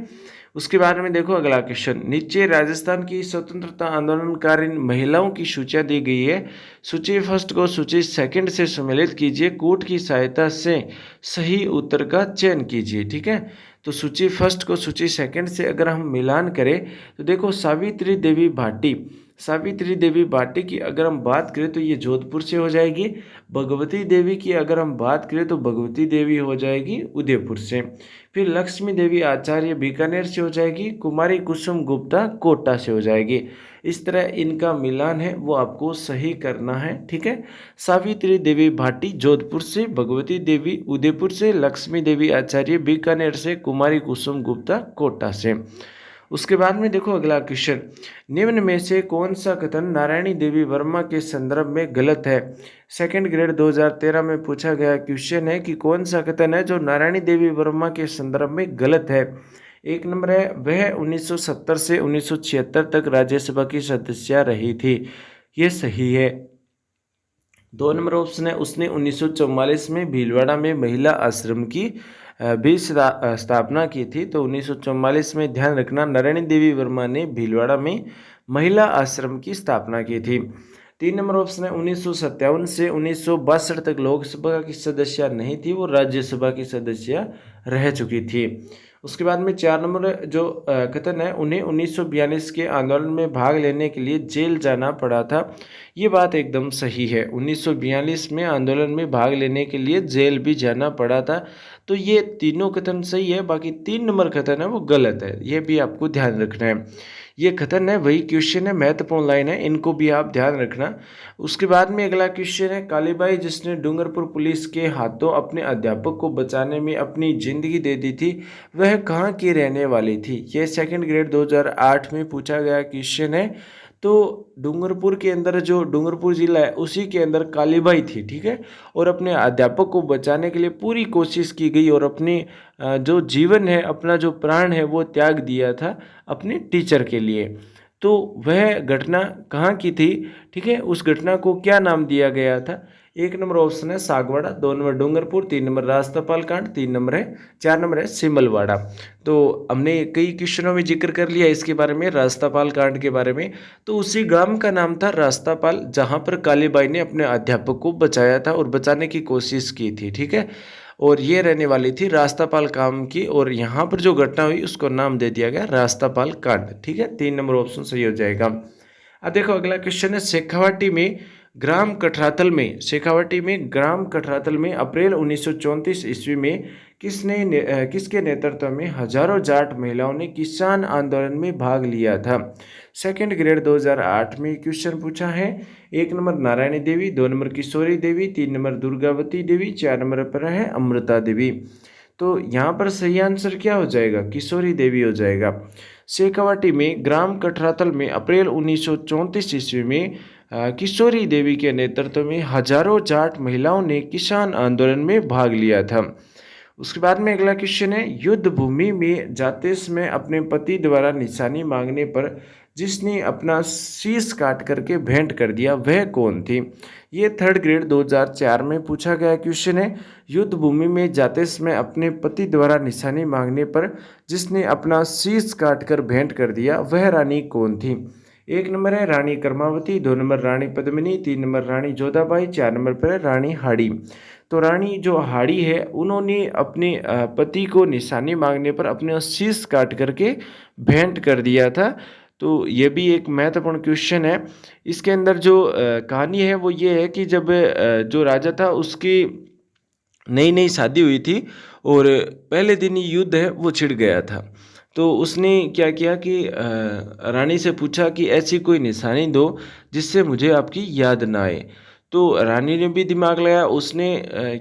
उसके बारे में देखो अगला क्वेश्चन, नीचे राजस्थान की स्वतंत्रता आंदोलनकारी महिलाओं की सूची दी गई है, सूची फर्स्ट को सूची सेकंड से सम्मिलित कीजिए, कोड की सहायता से सही उत्तर का चयन कीजिए, ठीक है। तो सूची फर्स्ट को सूची सेकंड से अगर हम मिलान करें तो देखो, सावित्री देवी भाटी, सावित्री देवी भाटी की अगर हम बात करें तो ये जोधपुर से हो जाएगी। भगवती देवी की अगर हम बात करें तो भगवती देवी हो जाएगी उदयपुर से। फिर लक्ष्मी देवी आचार्य बीकानेर से हो जाएगी। कुमारी कुसुम गुप्ता कोटा से हो जाएगी। इस तरह इनका मिलान है वो आपको सही करना है, ठीक है। सावित्री देवी भाटी जोधपुर से, भगवती देवी उदयपुर से, लक्ष्मी देवी आचार्य बीकानेर से, कुमारी कुसुम गुप्ता कोटा से। उसके बाद में देखो अगला क्वेश्चन, निम्न में से कौन सा कथन नारायणी देवी वर्मा के संदर्भ में गलत है? सेकंड ग्रेड 2013 में पूछा गया क्वेश्चन है कि कौन सा कथन है जो नारायणी देवी वर्मा के संदर्भ में गलत है। 1 नंबर है, वह 1970 से 1976 तक राज्यसभा की सदस्य रही थी, ये सही है। 2 नंबर ऑप्शन है, उसने 1944 में भीलवाड़ा में महिला आश्रम की भी स्थापना की थी। तो 1944 में ध्यान रखना, नारायणी देवी वर्मा ने भीलवाड़ा में महिला आश्रम की स्थापना की थी। 3 नंबर ऑप्शन है, 1957 से 1962 तक लोकसभा की सदस्य नहीं थी, वो राज्यसभा की सदस्य रह चुकी थी। उसके बाद में 4 नंबर जो कथन है, उन्हें 1942 के आंदोलन में भाग लेने के लिए जेल जाना पड़ा था, ये बात एकदम सही है। 1942 में आंदोलन में भाग लेने के लिए जेल भी जाना पड़ा था, तो ये तीनों कथन सही है। बाकी 3 नंबर कथन है वो गलत है, ये भी आपको ध्यान रखना है। ये कथन है, वही क्वेश्चन है, महत्वपूर्ण लाइन है, इनको भी आप ध्यान रखना। उसके बाद में अगला क्वेश्चन है, कालीबाई जिसने डूंगरपुर पुलिस के हाथों अपने अध्यापक को बचाने में अपनी जिंदगी दे दी थी, वह कहाँ की रहने वाली थी? ये सेकंड ग्रेड 2008 में पूछा गया क्वेश्चन है। तो डूंगरपुर के अंदर, जो डूंगरपुर जिला है उसी के अंदर कालीबाई थी, ठीक है। और अपने अध्यापक को बचाने के लिए पूरी कोशिश की गई और अपनी जो जीवन है, अपना जो प्राण है वो त्याग दिया था अपने टीचर के लिए। तो वह घटना कहाँ की थी, ठीक है, उस घटना को क्या नाम दिया गया था? 1 नंबर ऑप्शन है सागवाड़ा, 2 नंबर डूंगरपुर, 3 नंबर रास्तापाल कांड, 3 नंबर है 4 नंबर है सिमलवाड़ा। तो हमने कई क्वेश्चनों में जिक्र कर लिया इसके बारे में, रास्तापाल कांड के बारे में। तो उसी गांव का नाम था रास्तापाल, जहां पर कालीबाई ने अपने अध्यापक को बचाया था और बचाने की कोशिश की थी, ठीक है। और ये रहने वाली थी रास्तापाल गांव की, और यहाँ पर जो घटना हुई उसको नाम दे दिया गया रास्तापाल कांड, ठीक है। 3 नंबर ऑप्शन सही हो जाएगा। अब देखो अगला क्वेश्चन है, शेखावाटी में ग्राम कठरातल में, शेखावाटी में ग्राम कठरातल में अप्रैल 1934 ईस्वी में किसके नेतृत्व में हजारों जाट महिलाओं ने किसान आंदोलन में भाग लिया था? सेकंड ग्रेड 2008 में क्वेश्चन पूछा है। 1 नंबर नारायणी देवी, 2 नंबर किशोरी देवी, 3 नंबर दुर्गावती देवी, 4 नंबर पर है अमृता देवी। तो यहाँ पर सही आंसर क्या हो जाएगा? किशोरी देवी हो जाएगा। शेखावाटी में ग्राम कठरातल में अप्रैल 1934 ईस्वी में किशोरी देवी के नेतृत्व में हजारों जाट महिलाओं ने किसान आंदोलन में भाग लिया था। उसके बाद में अगला क्वेश्चन है, युद्ध भूमि में जाते समय अपने पति द्वारा निशानी मांगने पर जिसने अपना शीश काट करके भेंट कर दिया, वह कौन थी? ये थर्ड ग्रेड 2004 में पूछा गया क्वेश्चन है। युद्ध भूमि में जाते समय अपने पति द्वारा निशानी मांगने पर जिसने अपना शीश काट कर भेंट कर दिया, वह रानी कौन थी? 1 नंबर है रानी कर्मावती, 2 नंबर रानी पद्मिनी, 3 नंबर रानी जोधाबाई, 4 नंबर पर है रानी हाड़ी। तो रानी जो हाड़ी है उन्होंने अपने पति को निशानी मांगने पर अपने शीश काट करके भेंट कर दिया था।
तो ये भी एक महत्वपूर्ण क्वेश्चन है। इसके अंदर जो कहानी है वो ये है कि जब जो राजा था उसकी नई नई शादी हुई थी और पहले दिन ही युद्ध है वो छिड़ गया था। तो उसने क्या किया कि रानी से पूछा कि ऐसी कोई निशानी दो जिससे मुझे आपकी याद ना आए। तो रानी ने भी दिमाग लगाया, उसने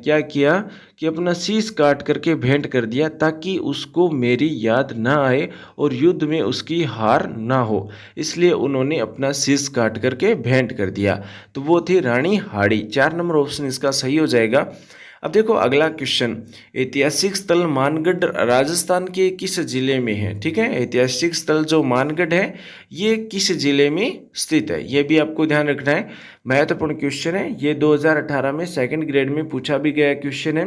क्या किया कि अपना शीश काट करके भेंट कर दिया ताकि उसको मेरी याद ना आए और युद्ध में उसकी हार ना हो। इसलिए उन्होंने अपना शीश काट करके भेंट कर दिया। तो वो थी रानी हाड़ी। 4 नंबर ऑप्शन इसका सही हो जाएगा। अब देखो अगला क्वेश्चन, ऐतिहासिक स्थल मानगढ़ राजस्थान के किस जिले में है? ठीक है, ऐतिहासिक स्थल जो मानगढ़ है ये किस जिले में स्थित है, ये भी आपको ध्यान रखना है। महत्वपूर्ण क्वेश्चन है ये, 2018 में सेकंड ग्रेड में पूछा भी गया क्वेश्चन है।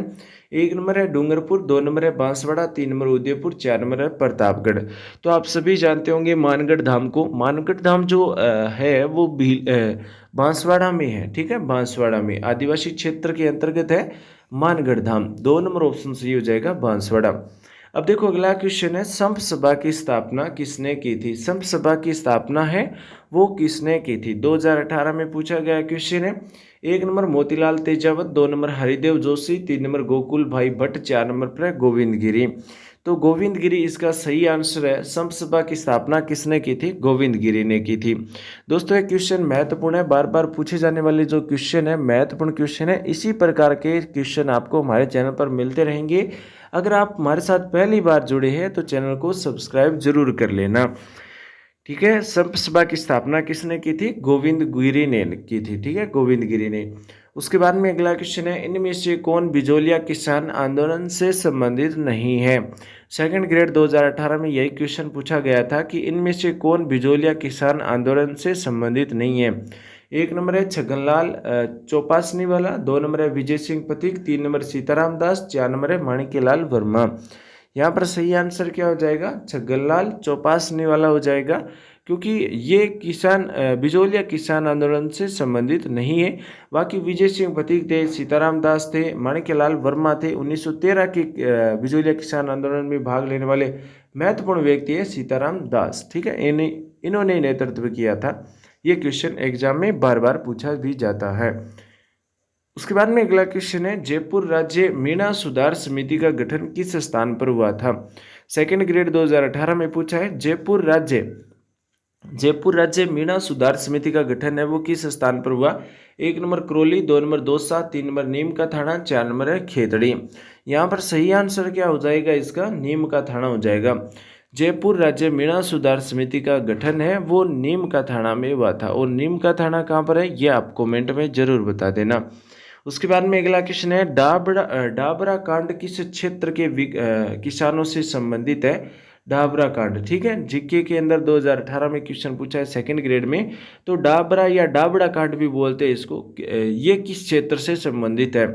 1 नंबर है डूंगरपुर, 2 नंबर है बांसवाड़ा, 3 नंबर उदयपुर, 4 नंबर है प्रतापगढ़। तो आप सभी जानते होंगे मानगढ़ धाम को। मानगढ़ धाम जो है वो बांसवाड़ा में है। ठीक है, बांसवाड़ा में आदिवासी क्षेत्र के अंतर्गत है मानगढ़ धाम। 2 नंबर ऑप्शन सही हो जाएगा बांसवाड़ा। अब देखो अगला क्वेश्चन है, संप सभा की स्थापना किसने की थी? संप सभा की स्थापना है वो किसने की थी? 2018 में पूछा गया क्वेश्चन है। 1 number Motilal Tejawat, 2 number Haridev Joshi, 3 number Gokul भाई भट्ट, 4 नंबर पर है गोविंद गिरी। तो गोविंद गिरी इसका सही आंसर है। संप सभा की स्थापना किसने की थी? गोविंद गिरी ने की थी। दोस्तों ये क्वेश्चन महत्वपूर्ण है, बार बार पूछे जाने वाले जो क्वेश्चन है महत्वपूर्ण क्वेश्चन है। इसी प्रकार के क्वेश्चन आपको हमारे चैनल पर मिलते रहेंगे। अगर आप हमारे साथ पहली बार जुड़े हैं तो चैनल को सब्सक्राइब जरूर कर लेना। ठीक है, संप सभा की स्थापना किसने की थी? गोविंद गिरी ने की थी। ठीक है, गोविंद गिरी ने। उसके बाद में अगला क्वेश्चन है, इनमें से कौन बिजोलिया किसान आंदोलन से संबंधित नहीं है? सेकंड ग्रेड 2018 में यही क्वेश्चन पूछा गया था कि इनमें से कौन बिजोलिया किसान आंदोलन से संबंधित नहीं है। 1 नंबर है छगनलाल चौपासनी वाला, 2 नंबर है विजय सिंह पथिक, 3 नंबर सीताराम दास, 4 नंबर है माणिक्यलाल वर्मा। यहाँ पर सही आंसर क्या हो जाएगा? छगनलाल चौपासनी वाला हो जाएगा, क्योंकि ये किसान बिजोलिया किसान आंदोलन से संबंधित नहीं है। बाकी विजय सिंह पथिक थे, सीताराम दास थे, माणिक्यलाल वर्मा थे। 1913 के बिजोलिया किसान आंदोलन में भाग लेने वाले महत्वपूर्ण व्यक्ति है सीताराम दास। ठीक है, इन्होंने नेतृत्व किया था। ये क्वेश्चन एग्जाम में बार बार पूछा भी जाता है। उसके बाद में अगला क्वेश्चन है, जयपुर राज्य मीणा सुधार समिति का गठन किस स्थान पर हुआ था? सेकंड ग्रेड 2018 में पूछा है, जयपुर राज्य मीणा सुधार समिति का गठन है वो किस स्थान पर हुआ? 1 number Karauli, 2 number Dausa, 3 number Neem ka Thana, 4 number है खेतड़ी। यहाँ पर सही आंसर क्या हो जाएगा इसका? नीम का थाना हो जाएगा। जयपुर राज्य मीणा सुधार समिति का गठन है वो नीम का थाना में हुआ था। और नीम का थाना कहाँ पर है ये आप कमेंट में जरूर बता देना। उसके बाद में अगला क्वेश्चन है, डाबरा कांड किस क्षेत्र के किसानों से संबंधित है? डाबरा कांड। ठीक है, जीके के अंदर 2018 में क्वेश्चन पूछा है सेकंड ग्रेड में। तो डाबरा या डाबड़ा कांड भी बोलते हैं इसको। ये किस क्षेत्र से संबंधित है?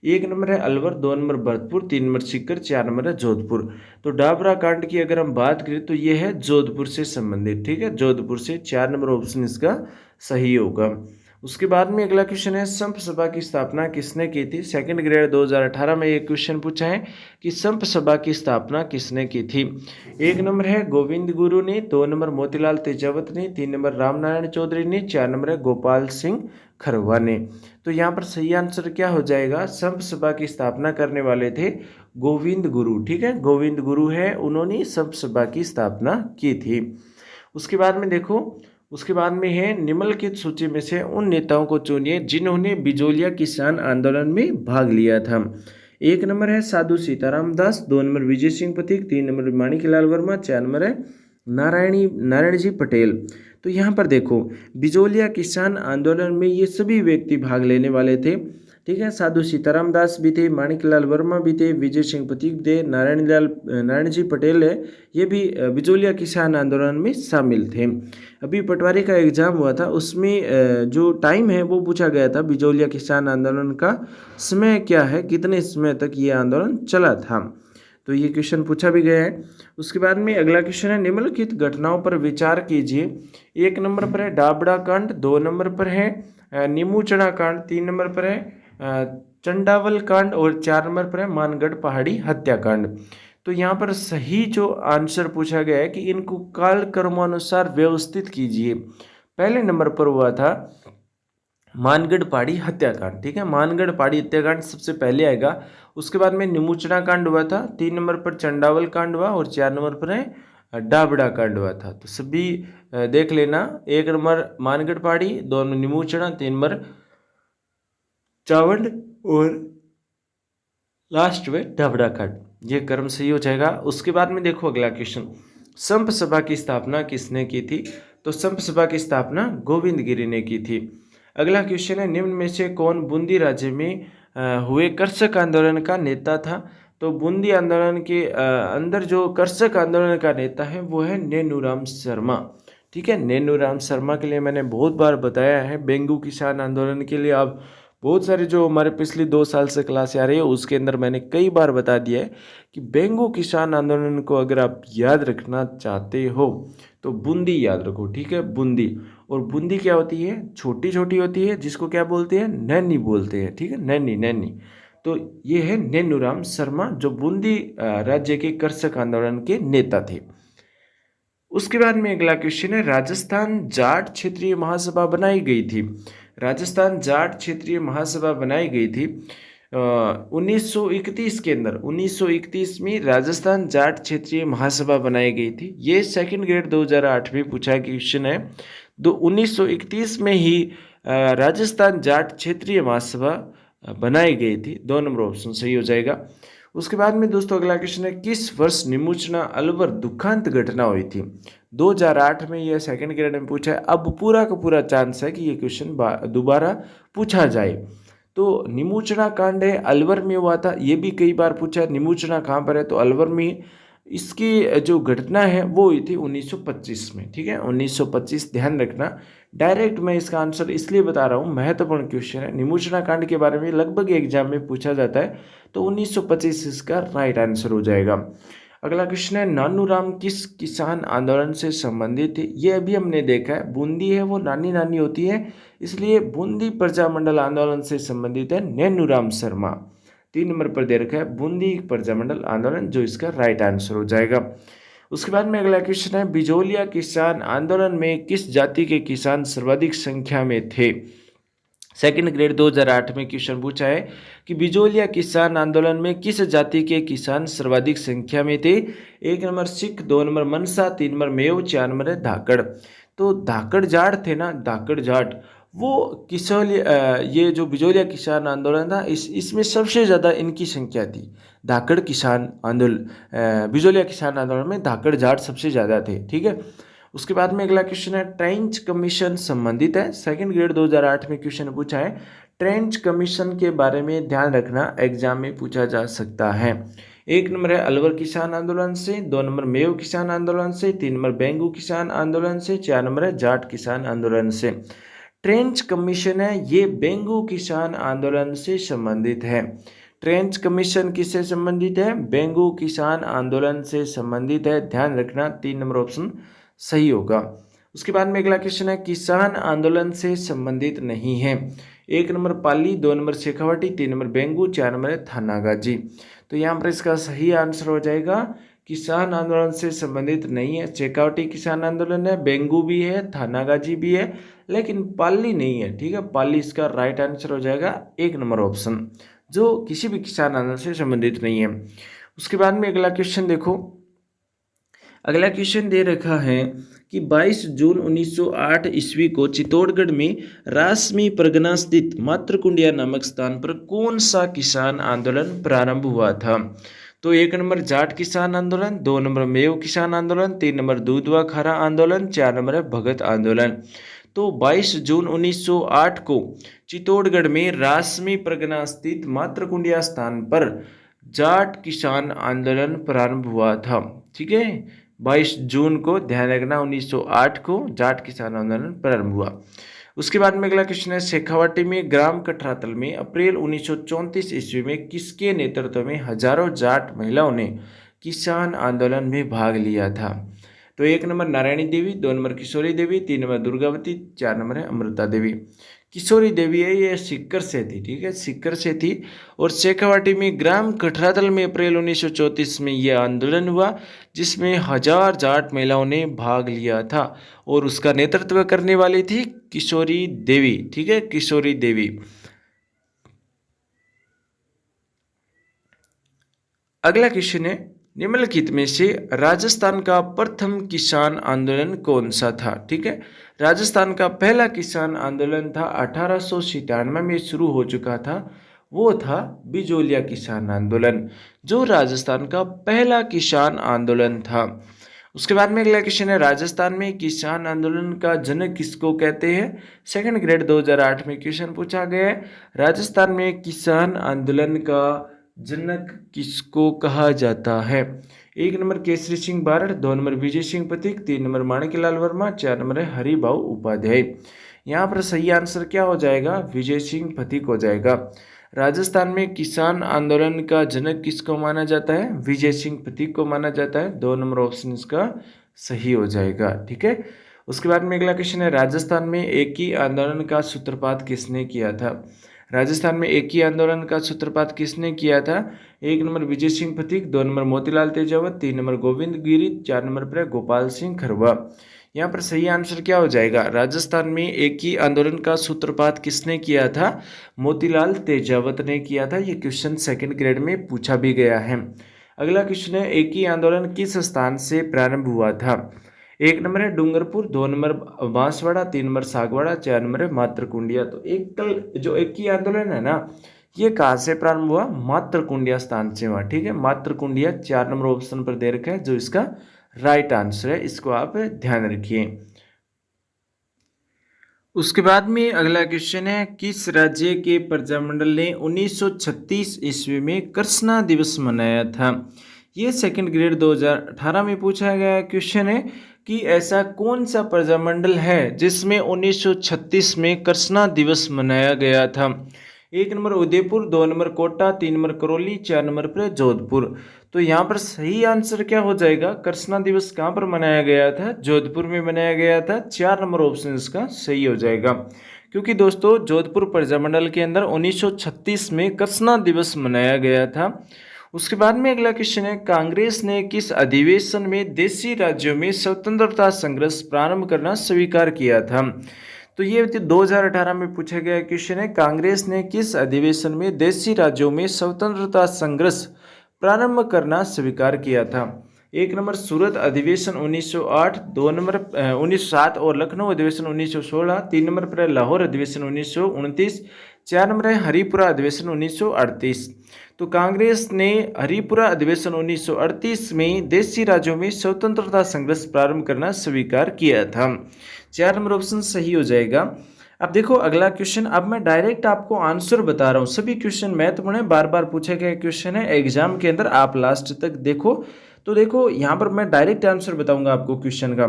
1 नंबर है Alwar, 2 number Bharatpur, 3 number Sikar, 4 number है जोधपुर। तो डाबरा कांड की अगर हम बात करें तो ये है जोधपुर से संबंधित। ठीक है, जोधपुर से। 4 नंबर ऑप्शन इसका सही होगा। उसके बाद में अगला क्वेश्चन है, संप सभा की स्थापना किसने की थी? सेकंड ग्रेड 2018 में एक क्वेश्चन पूछा है कि संप सभा की स्थापना किसने की थी। 1 नंबर है गोविंद गुरु ने, 2 नंबर मोतीलाल तेजावत ने, 3 नंबर रामनारायण चौधरी ने, 4 नंबर है गोपाल सिंह खरवा ने। तो यहाँ पर सही आंसर क्या हो जाएगा? संप सभा की स्थापना करने वाले थे गोविंद गुरु। ठीक है, गोविंद गुरु है, उन्होंने संप सभा की स्थापना की थी। उसके बाद में देखो, उसके बाद में है, निम्नलिखित सूची में से उन नेताओं को चुनिए जिन्होंने बिजोलिया किसान आंदोलन में भाग लिया था। 1 नंबर है साधु सीताराम दास, 2 number Vijay Singh Pathik, 3 number Manikyalal Verma, 4 number है नारायण जी पटेल। तो यहाँ पर देखो, बिजोलिया किसान आंदोलन में ये सभी व्यक्ति भाग लेने वाले थे। ठीक है, साधु सीताराम दास भी थे, माणिक्यलाल वर्मा भी थे, विजय सिंह पथिक थे, नारायण जी पटेल है, ये भी बिजोलिया किसान आंदोलन में शामिल थे। अभी पटवारी का एग्जाम हुआ था, उसमें जो टाइम है वो पूछा गया था, बिजोलिया किसान आंदोलन का समय क्या है, कितने समय तक ये आंदोलन चला था। तो ये क्वेश्चन पूछा भी गया है। उसके बाद में अगला क्वेश्चन है, निम्नलिखित घटनाओं पर विचार कीजिए। 1 नंबर पर है डाबड़ा कांड, 2 नंबर पर है नीमूचना कांड, 3 नंबर पर है चंडावल कांड और 4 नंबर पर है मानगढ़ पहाड़ी हत्याकांड। तो यहाँ पर सही जो आंसर पूछा गया है कि इनको काल कर्मानुसार व्यवस्थित कीजिए। पहले नंबर पर हुआ था मानगढ़ पहाड़ी हत्याकांड, ठीक है, मानगढ़ पहाड़ी हत्याकांड सबसे पहले आएगा। उसके बाद में निमुचना कांड हुआ था, 3 नंबर पर चंडावल कांड हुआ और 4 नंबर पर है डाबड़ा कांड हुआ था। तो सभी देख लेना, 1 नंबर मानगढ़ पहाड़ी, 2 नंबर निमुचना, 3 नंबर चावंड और लास्ट में डाबड़ा कांड, ये कर्म सही हो जाएगा। उसके बाद में देखो अगला क्वेश्चन, संप सभा की स्थापना किसने की थी? तो संप सभा की स्थापना गोविंद गिरी ने की थी। अगला क्वेश्चन है, निम्न में से कौन बूंदी राज्य में हुए कर्षक आंदोलन का नेता था? तो बूंदी आंदोलन के अंदर जो कर्षक आंदोलन का नेता है वो है नेनूराम शर्मा, ठीक है। नेनूराम शर्मा के लिए मैंने बहुत बार बताया है। बेंगू किसान आंदोलन के लिए आप बहुत सारे जो हमारे पिछले 2 साल से क्लास आ रही है उसके अंदर मैंने कई बार बता दिया है कि बेंगू किसान आंदोलन को अगर आप याद रखना चाहते हो तो बूंदी याद रखो, ठीक है, बूंदी। और बूंदी क्या होती है? छोटी छोटी होती है, जिसको क्या बोलते हैं? नैनी बोलते हैं, ठीक है, नैनी नैनी। तो ये है नेनूराम शर्मा जो बूंदी राज्य के कर्षक आंदोलन के नेता थे। उसके बाद में अगला क्वेश्चन है, राजस्थान जाट क्षेत्रीय महासभा बनाई गई थी। राजस्थान जाट क्षेत्रीय महासभा बनाई गई थी 1931 के अंदर। 1931 में राजस्थान जाट क्षेत्रीय महासभा बनाई गई थी। ये सेकंड ग्रेड 2008 में पूछा क्वेश्चन है। 1931 में ही राजस्थान जाट क्षेत्रीय महासभा बनाई गई थी। 2 नंबर ऑप्शन सही हो जाएगा। उसके बाद में दोस्तों अगला क्वेश्चन है, किस वर्ष निमुचना अलवर दुखांत घटना हुई थी? 2008 में यह सेकंड ग्रेड में पूछा है। अब पूरा का पूरा चांस है कि ये क्वेश्चन दोबारा पूछा जाए। तो निमुचना कांड है अलवर में हुआ था, ये भी कई बार पूछा है। निमुचना कहाँ पर है? तो अलवर में। इसकी जो घटना है वो हुई थी 1925 में, ठीक है, 1925 ध्यान रखना। डायरेक्ट मैं इसका आंसर इसलिए बता रहा हूँ, महत्वपूर्ण क्वेश्चन है। निमुचना कांड के बारे में लगभग एग्जाम में पूछा जाता है, तो 1925 इसका राइट आंसर हो जाएगा। अगला क्वेश्चन है, नानूराम किस किसान आंदोलन से संबंधित थे? ये अभी हमने देखा है, बूंदी है वो नानी नानी होती है, इसलिए बूंदी प्रजामंडल आंदोलन से संबंधित है नेनूराम शर्मा। 3 नंबर पर दे रखा है बूंदी प्रजामंडल आंदोलन, जो इसका राइट आंसर हो जाएगा। उसके बाद में अगला क्वेश्चन है, बिजोलिया किसान आंदोलन में किस जाति के किसान सर्वाधिक संख्या में थे? सेकंड ग्रेड 2008 में क्वेश्चन पूछा है कि बिजोलिया किसान आंदोलन में किस जाति के किसान सर्वाधिक संख्या में थे? 1 नंबर सिख, 2 नंबर मनसा, 3 नंबर मेव, 4 नंबर है धाकड़। तो धाकड़ जाट थे ना, धाकड़ जाट, वो ये जो बिजोलिया किसान आंदोलन था इसमें सबसे ज़्यादा इनकी संख्या थी। धाकड़ किसान आंदोलन, बिजोलिया किसान आंदोलन में धाकड़ जाट सबसे ज़्यादा थे, ठीक है। उसके बाद में अगला क्वेश्चन है, ट्रेंच कमीशन संबंधित है। सेकंड ग्रेड 2008 में क्वेश्चन पूछा है। ट्रेंच कमीशन के बारे में ध्यान रखना, एग्जाम में पूछा जा सकता है। 1 नंबर है अलवर किसान आंदोलन से, 2 नंबर मेव किसान आंदोलन से, 3 नंबर बेंगू किसान आंदोलन से, 4 नंबर है जाट किसान आंदोलन से। ट्रेंच कमीशन है ये बेंगू किसान आंदोलन से संबंधित है। ट्रेंच कमीशन किससे संबंधित है? बेंगू किसान आंदोलन से संबंधित है, ध्यान रखना। 3 नंबर ऑप्शन सही होगा। उसके बाद में अगला क्वेश्चन है, किसान आंदोलन से संबंधित नहीं है। 1 नंबर पाली, 2 नंबर शेखावाटी, 3 नंबर बेंगू, 4 नंबर है थानागाजी। तो यहाँ पर इसका सही आंसर हो जाएगा किसान आंदोलन से संबंधित नहीं है। शेखावटी किसान आंदोलन है, बेंगू भी है, थानागाजी भी है, लेकिन पाली नहीं है, ठीक है। पाली इसका राइट आंसर हो जाएगा, 1 नंबर ऑप्शन, जो किसी भी किसान आंदोलन से संबंधित नहीं है। उसके बाद में अगला क्वेश्चन देखो, अगला क्वेश्चन दे रखा है कि 22 जून 1908 ईस्वी को चित्तौड़गढ़ में रासमी परगना स्थित मातृकुंडिया नामक स्थान पर कौन सा किसान आंदोलन प्रारंभ हुआ था? तो 1 नंबर जाट किसान आंदोलन, 2 नंबर मेव किसान आंदोलन, 3 नंबर दूधवा खारा आंदोलन, 4 नंबर है भगत आंदोलन। तो 22 जून 1908 को चित्तौड़गढ़ में रासमी परगना स्थित मातृकुंडिया स्थान पर जाट किसान आंदोलन प्रारंभ हुआ था, ठीक है। 22 जून को ध्यान रखना, 1908 को जाट किसान आंदोलन प्रारंभ हुआ। उसके बाद में अगला क्वेश्चन है, शेखावाटी में ग्राम कठरातल में अप्रैल 1934 ईस्वी में किसके नेतृत्व में हजारों जाट महिलाओं ने किसान आंदोलन में भाग लिया था? तो 1 नंबर नारायणी देवी, 2 नंबर किशोरी देवी, 3 नंबर दुर्गावती, 4 नंबर है अमृता देवी। किशोरी देवी है, ये सीकर से थी, ठीक है, सीकर से थी। और शेखावाटी में ग्राम कठरातल में अप्रैल 1934 में यह आंदोलन हुआ, जिसमें 1000 जाट महिलाओं ने भाग लिया था और उसका नेतृत्व करने वाली थी किशोरी देवी, ठीक है, किशोरी देवी। अगला क्वेश्चन है, निम्नलिखित में से राजस्थान का प्रथम किसान आंदोलन कौन सा था, ठीक है। राजस्थान का पहला किसान आंदोलन था 1897 में शुरू हो चुका था, वो था बिजोलिया किसान आंदोलन, जो राजस्थान का पहला किसान आंदोलन था। उसके बाद में अगला क्वेश्चन है, राजस्थान में किसान आंदोलन का जनक किसको कहते हैं। सेकंड ग्रेड 2008 में क्वेश्चन पूछा गया है, राजस्थान में किसान आंदोलन का जनक किसको कहा जाता है। 1 number Kesari Singh Barad, 2 number Vijay Singh Pathik, 3 number Maniklal Verma, 4 number है हरिभाऊ उपाध्याय। यहाँ पर सही आंसर क्या हो जाएगा, विजय सिंह पथिक हो जाएगा। राजस्थान में किसान आंदोलन का जनक किसको माना जाता है, विजय सिंह पथिक को माना जाता है। 2 नंबर ऑप्शन इसका सही हो जाएगा, ठीक है। उसके बाद में अगला क्वेश्चन है, राजस्थान में एक ही आंदोलन का सूत्रपात किसने किया था। राजस्थान में एक ही आंदोलन का सूत्रपात किसने किया था। 1 number Vijay Singh Pathik, 2 number Motilal Tejawat, 3 number Govind गिरी, 4 नंबर पर गोपाल सिंह खरवा। यहाँ पर सही आंसर क्या हो जाएगा, राजस्थान में एक ही आंदोलन का सूत्रपात किसने किया था, मोतीलाल तेजावत ने किया था। ये क्वेश्चन सेकंड ग्रेड में पूछा भी गया है। अगला क्वेश्चन है, एक ही आंदोलन किस स्थान से प्रारंभ हुआ था। 1 नंबर है Dungarpur, 2 number Banswara, 3 number Sagwara, 4 number है मात्रकुंडिया। तो एक ही आंदोलन है ना, ये कहाँ से प्रारंभ हुआ, मात्रकुंडिया स्थान से हुआ, ठीक है। मात्रकुंडिया 4 नंबर ऑप्शन पर दे रखा है, जो इसका राइट आंसर है, इसको आप ध्यान रखिए। उसके बाद में अगला क्वेश्चन है, किस राज्य के प्रजामंडल ने 1936 ईस्वी में कृष्णा दिवस मनाया था। ये सेकंड ग्रेड 2018 में पूछा गया क्वेश्चन है कि ऐसा कौन सा प्रजामंडल है जिसमें 1936 में कृष्णा दिवस मनाया गया था। 1 number Udaipur, 2 number Kota, 3 number Karauli, 4 number पर जोधपुर। तो यहाँ पर सही आंसर क्या हो जाएगा, कृष्णा दिवस कहाँ पर मनाया गया था, जोधपुर में मनाया गया था। 4 नंबर ऑप्शन इसका सही हो जाएगा, क्योंकि दोस्तों जोधपुर प्रजामंडल के अंदर 1936 में कृष्णा दिवस मनाया गया था। उसके बाद में अगला क्वेश्चन है, कांग्रेस ने किस अधिवेशन में देशी राज्यों में स्वतंत्रता संघर्ष प्रारंभ करना स्वीकार किया था। तो ये 2018 में पूछा गया क्वेश्चन है, कांग्रेस ने किस अधिवेशन में देशी राज्यों में स्वतंत्रता संघर्ष प्रारंभ करना स्वीकार किया था। 1 नंबर सूरत अधिवेशन 1908, 2 नंबर 1907 और लखनऊ अधिवेशन 1916, 3 नंबर पर लाहौर अधिवेशन 1929, 4 नंबर है हरिपुरा अधिवेशन 1938। तो कांग्रेस ने हरिपुरा अधिवेशन 1938 में देशी राज्यों में स्वतंत्रता संघर्ष प्रारंभ करना स्वीकार किया था। 4 नंबर ऑप्शन सही हो जाएगा। अब देखो अगला क्वेश्चन, अब मैं डायरेक्ट आपको आंसर बता रहा हूँ, सभी क्वेश्चन महत्वपूर्ण है, बार बार पूछे गए क्वेश्चन है एग्जाम के अंदर, आप लास्ट तक देखो। तो देखो यहाँ पर मैं डायरेक्ट आंसर बताऊंगा आपको क्वेश्चन का।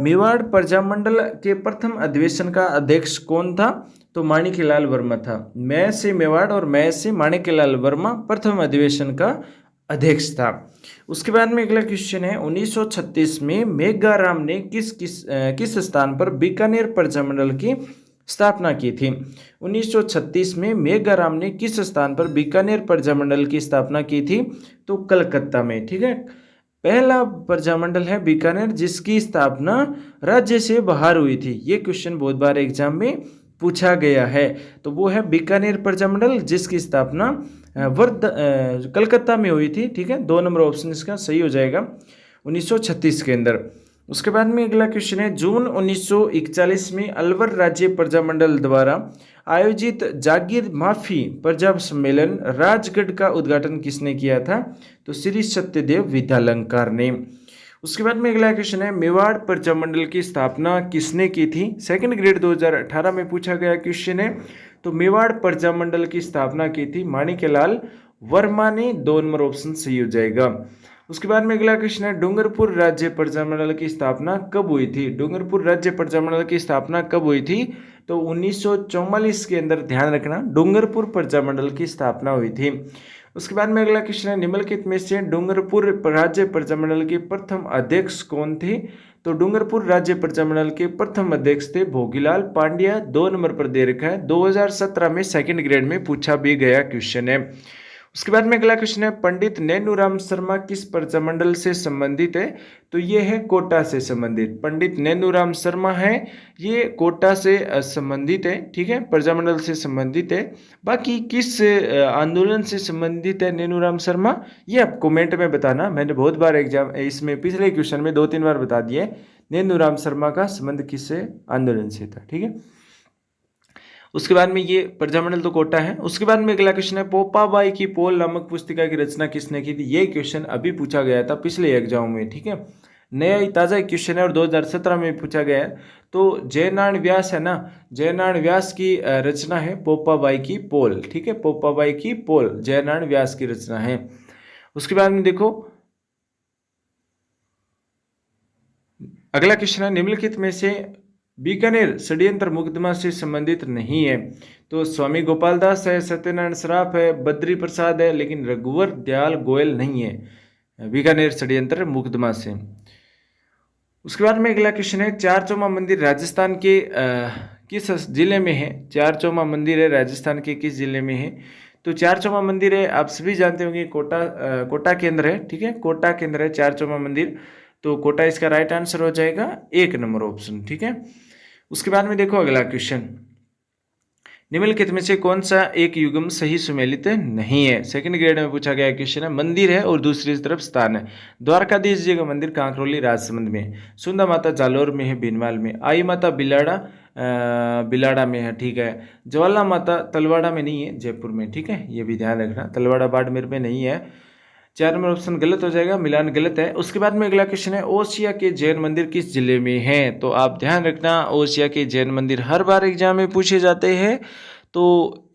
मेवाड़ प्रजामंडल के प्रथम अधिवेशन का अध्यक्ष कौन था, तो माणिक्यलाल वर्मा था। मैं से मेवाड़ और मैं से माणिक्यलाल वर्मा प्रथम अधिवेशन का अध्यक्ष था। उसके बाद में अगला क्वेश्चन है, 1936 में मेघाराम ने किस स्थान पर बीकानेर प्रजामंडल की स्थापना की थी। 1936 में मेघाराम ने किस स्थान पर बीकानेर प्रजामंडल की स्थापना की थी, तो कलकत्ता में, ठीक है। पहला प्रजामंडल है बीकानेर जिसकी स्थापना राज्य से बाहर हुई थी। ये क्वेश्चन बहुत बार एग्जाम में पूछा गया है। तो वो है बीकानेर प्रजामंडल जिसकी स्थापना कलकत्ता में हुई थी, ठीक है। 2 नंबर ऑप्शन इसका सही हो जाएगा 1936 के अंदर। उसके बाद में अगला क्वेश्चन है, जून 1941 में अलवर राज्य प्रजामंडल द्वारा आयोजित जागीर माफी प्रजा सम्मेलन राजगढ़ का उद्घाटन किसने किया था, तो श्री सत्यदेव विद्यालंकार ने। उसके बाद में अगला क्वेश्चन है, मेवाड़ प्रजामंडल की स्थापना किसने की थी। सेकंड ग्रेड 2018 में पूछा गया क्वेश्चन है। तो मेवाड़ प्रजामंडल की स्थापना की थी माणिक्यलाल वर्मा ने। 2 नंबर ऑप्शन सही हो जाएगा। उसके बाद में अगला क्वेश्चन है, डूंगरपुर राज्य प्रजामंडल की स्थापना कब हुई थी। डूंगरपुर राज्य प्रजामंडल की स्थापना कब हुई थी, तो 1944 के अंदर, ध्यान रखना, डूंगरपुर प्रजामंडल की स्थापना हुई थी। उसके बाद में अगला क्वेश्चन है, निम्नलिखित में से डूंगरपुर राज्य प्रजामंडल के प्रथम अध्यक्ष कौन थे, तो डूंगरपुर राज्य प्रजामंडल के प्रथम अध्यक्ष थे भोगीलाल पांड्या। 2 नंबर पर दे रखा है, 2017 में सेकंड ग्रेड में पूछा भी गया क्वेश्चन है। उसके बाद में अगला क्वेश्चन है, पंडित नैनूराम शर्मा किस प्रजामंडल से संबंधित है? तो ये है कोटा से संबंधित। पंडित नैनूराम शर्मा है, ये कोटा से संबंधित है, ठीक है, प्रजामंडल से संबंधित है। बाकी किस आंदोलन से संबंधित है नैनूराम शर्मा, ये आप कमेंट में बताना। मैंने बहुत बार एग्जाम इसमें पिछले क्वेश्चन में 2-3 बार बता दिया है, नैनूराम शर्मा का संबंध किस आंदोलन से था, ठीक है। उसके बाद में ये प्रजामंडल तो कोटा है। उसके बाद में अगला क्वेश्चन है, पोपाबाई की पोल नामक पुस्तिका की रचना किसने की थी? ये क्वेश्चन अभी पूछा गया था पिछले एग्जाम में, ठीक है, नया ताज़ा क्वेश्चन है और 2017 में पूछा गया है। तो जयनारायण व्यास है ना, जयनारायण व्यास की रचना है पोपाबाई की पोल, ठीक है, पोपाबाई की पोल जयनारायण व्यास की रचना है। उसके बाद में देखो अगला क्वेश्चन है, निम्नलिखित में से बीकानेर षड्यंत्र मुकदमा से संबंधित नहीं है? तो स्वामी गोपाल दास है, सत्यनारायण सराफ है, बद्री प्रसाद है, लेकिन रघुवर दयाल गोयल नहीं है बीकानेर षड्यंत्र मुकदमा से। उसके बाद में अगला क्वेश्चन है, चारचौमा मंदिर राजस्थान के किस जिले में है? चारचौमा मंदिर है राजस्थान के किस जिले में है? तो चारचौमा मंदिर है, आप सभी जानते होंगे, कोटा के अंदर है, ठीक है, कोटा के अंदर है चारचौमा मंदिर। तो कोटा इसका राइट आंसर हो जाएगा, 1 नंबर ऑप्शन, ठीक है। उसके बाद में देखो अगला क्वेश्चन, निम्नलिखित में से कौन सा एक युग्म सही सुमेलित नहीं है? सेकंड ग्रेड में पूछा गया क्वेश्चन है। मंदिर है और दूसरी तरफ स्थान है। द्वारकाधीश जी का मंदिर कांकरोली राजसमंद में है, सुंदा माता जालोर में है भीनमाल में, आई माता बिलाड़ा में है, ठीक है, ज्वाला माता तलवाड़ा में नहीं है, जयपुर में, ठीक है, ये भी ध्यान रखना, तलवाड़ा बाड़मेर में नहीं है। 4 नंबर ऑप्शन गलत हो जाएगा, मिलान गलत है। उसके बाद में अगला क्वेश्चन है, ओसिया के जैन मंदिर किस जिले में है? तो आप ध्यान रखना, ओसिया के जैन मंदिर हर बार एग्जाम में पूछे जाते हैं। तो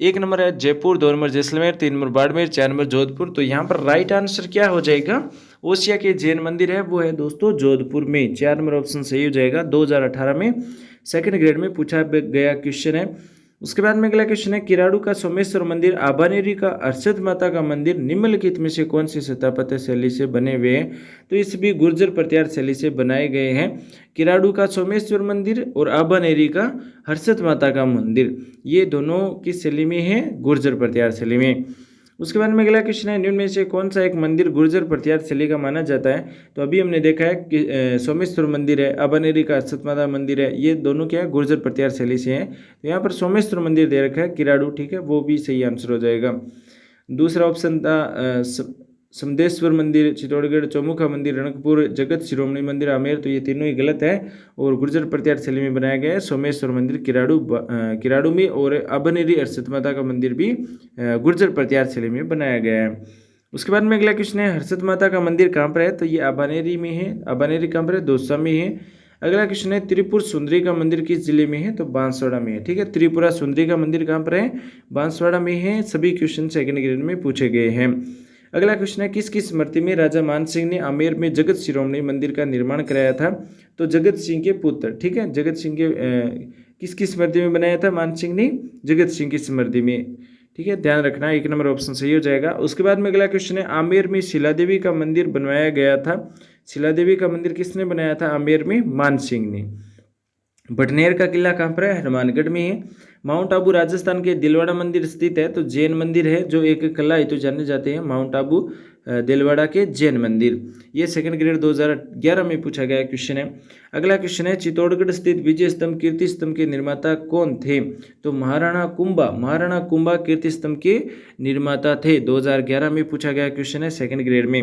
1 नंबर है Jaipur, 2 number Jaisalmer, 3 number Barmer, 4 number Jodhpur. तो यहाँ पर राइट आंसर क्या हो जाएगा? ओसिया के जैन मंदिर है वो है दोस्तों जोधपुर में। 4 नंबर ऑप्शन सही हो जाएगा। 2018 में सेकंड ग्रेड में पूछा गया क्वेश्चन है। उसके बाद में अगला क्वेश्चन है, किराड़ू का सोमेश्वर मंदिर, आबानेरी का हर्षद माता का मंदिर निम्नलिखित में से कौन सी स्थापत्य शैली से बने हुए हैं? तो इस भी गुर्जर प्रत्यार शैली से बनाए गए हैं। किराड़ू का सोमेश्वर मंदिर और आबानेरी का हर्षद माता का मंदिर, ये दोनों किस शैली में है? गुर्जर प्रत्यार शैली में। उसके बाद में अगला क्वेश्चन है, निम्न में से कौन सा एक मंदिर गुर्जर प्रत्यार शैली का माना जाता है? तो अभी हमने देखा है कि सोमेश्वर मंदिर है, अबानेरी का हर्षद माता मंदिर है, ये दोनों क्या है? गुर्जर प्रत्यार शैली से हैं। तो यहाँ पर सोमेश्वर मंदिर दे रखा है किराड़ू, ठीक है, वो भी सही आंसर हो जाएगा। दूसरा ऑप्शन था समदेश्वर मंदिर, चित्तौड़गढ़, चौमुखा मंदिर, रणकपुर, जगत शिरोमणि मंदिर, आमेर। तो ये तीनों ही गलत है और गुर्जर प्रत्यार शैली में बनाया गया है। सोमेश्वर मंदिर किराड़ू में और अबनेरी हर्षद माता का मंदिर भी गुर्जर प्रत्यार शैली में बनाया गया है। उसके बाद में अगला क्वेश्चन है, हर्षद माता का मंदिर कहाँ पर है? तो ये अबानेरी में है। अबानेरी कहाँ पर है? दौसा में है। अगला क्वेश्चन है, त्रिपुर सुंदरी का मंदिर किस जिले में है? तो बांसवाड़ा में है, ठीक है। त्रिपुरा सुंदरी का मंदिर कहाँ पर है? बांसवाड़ा में है। सभी क्वेश्चन सेकंड ग्रेड में पूछे गए हैं। अगला क्वेश्चन है, किस किस स्मृति में राजा मान सिंह ने आमेर में जगत शिरोमणि मंदिर का निर्माण कराया था? तो जगत सिंह के पुत्र, ठीक है, जगत सिंह के किस किस स्मृति में बनाया था मान सिंह ने? जगत सिंह की स्मृति में, ठीक है, ध्यान रखना, 1 नंबर ऑप्शन सही हो जाएगा। उसके बाद में अगला क्वेश्चन है, आमेर में शिला देवी का मंदिर बनवाया गया था। शिला देवी का मंदिर किसने बनाया था आमेर में? मान सिंह ने। भटनेर का किला कहाँ पर है? हनुमानगढ़ में है। माउंट आबू राजस्थान के दिलवाड़ा मंदिर स्थित है। तो जैन मंदिर है जो एक कला है तो जाने जाते हैं माउंट आबू दिलवाड़ा के जैन मंदिर। ये सेकंड ग्रेड 2011 में पूछा गया क्वेश्चन है। अगला क्वेश्चन है, चित्तौड़गढ़ स्थित विजय स्तंभ कीर्ति स्तंभ के निर्माता कौन थे? तो महाराणा कुंभा कीर्ति स्तंभ के निर्माता थे। 2011 में पूछा गया क्वेश्चन है सेकंड ग्रेड में।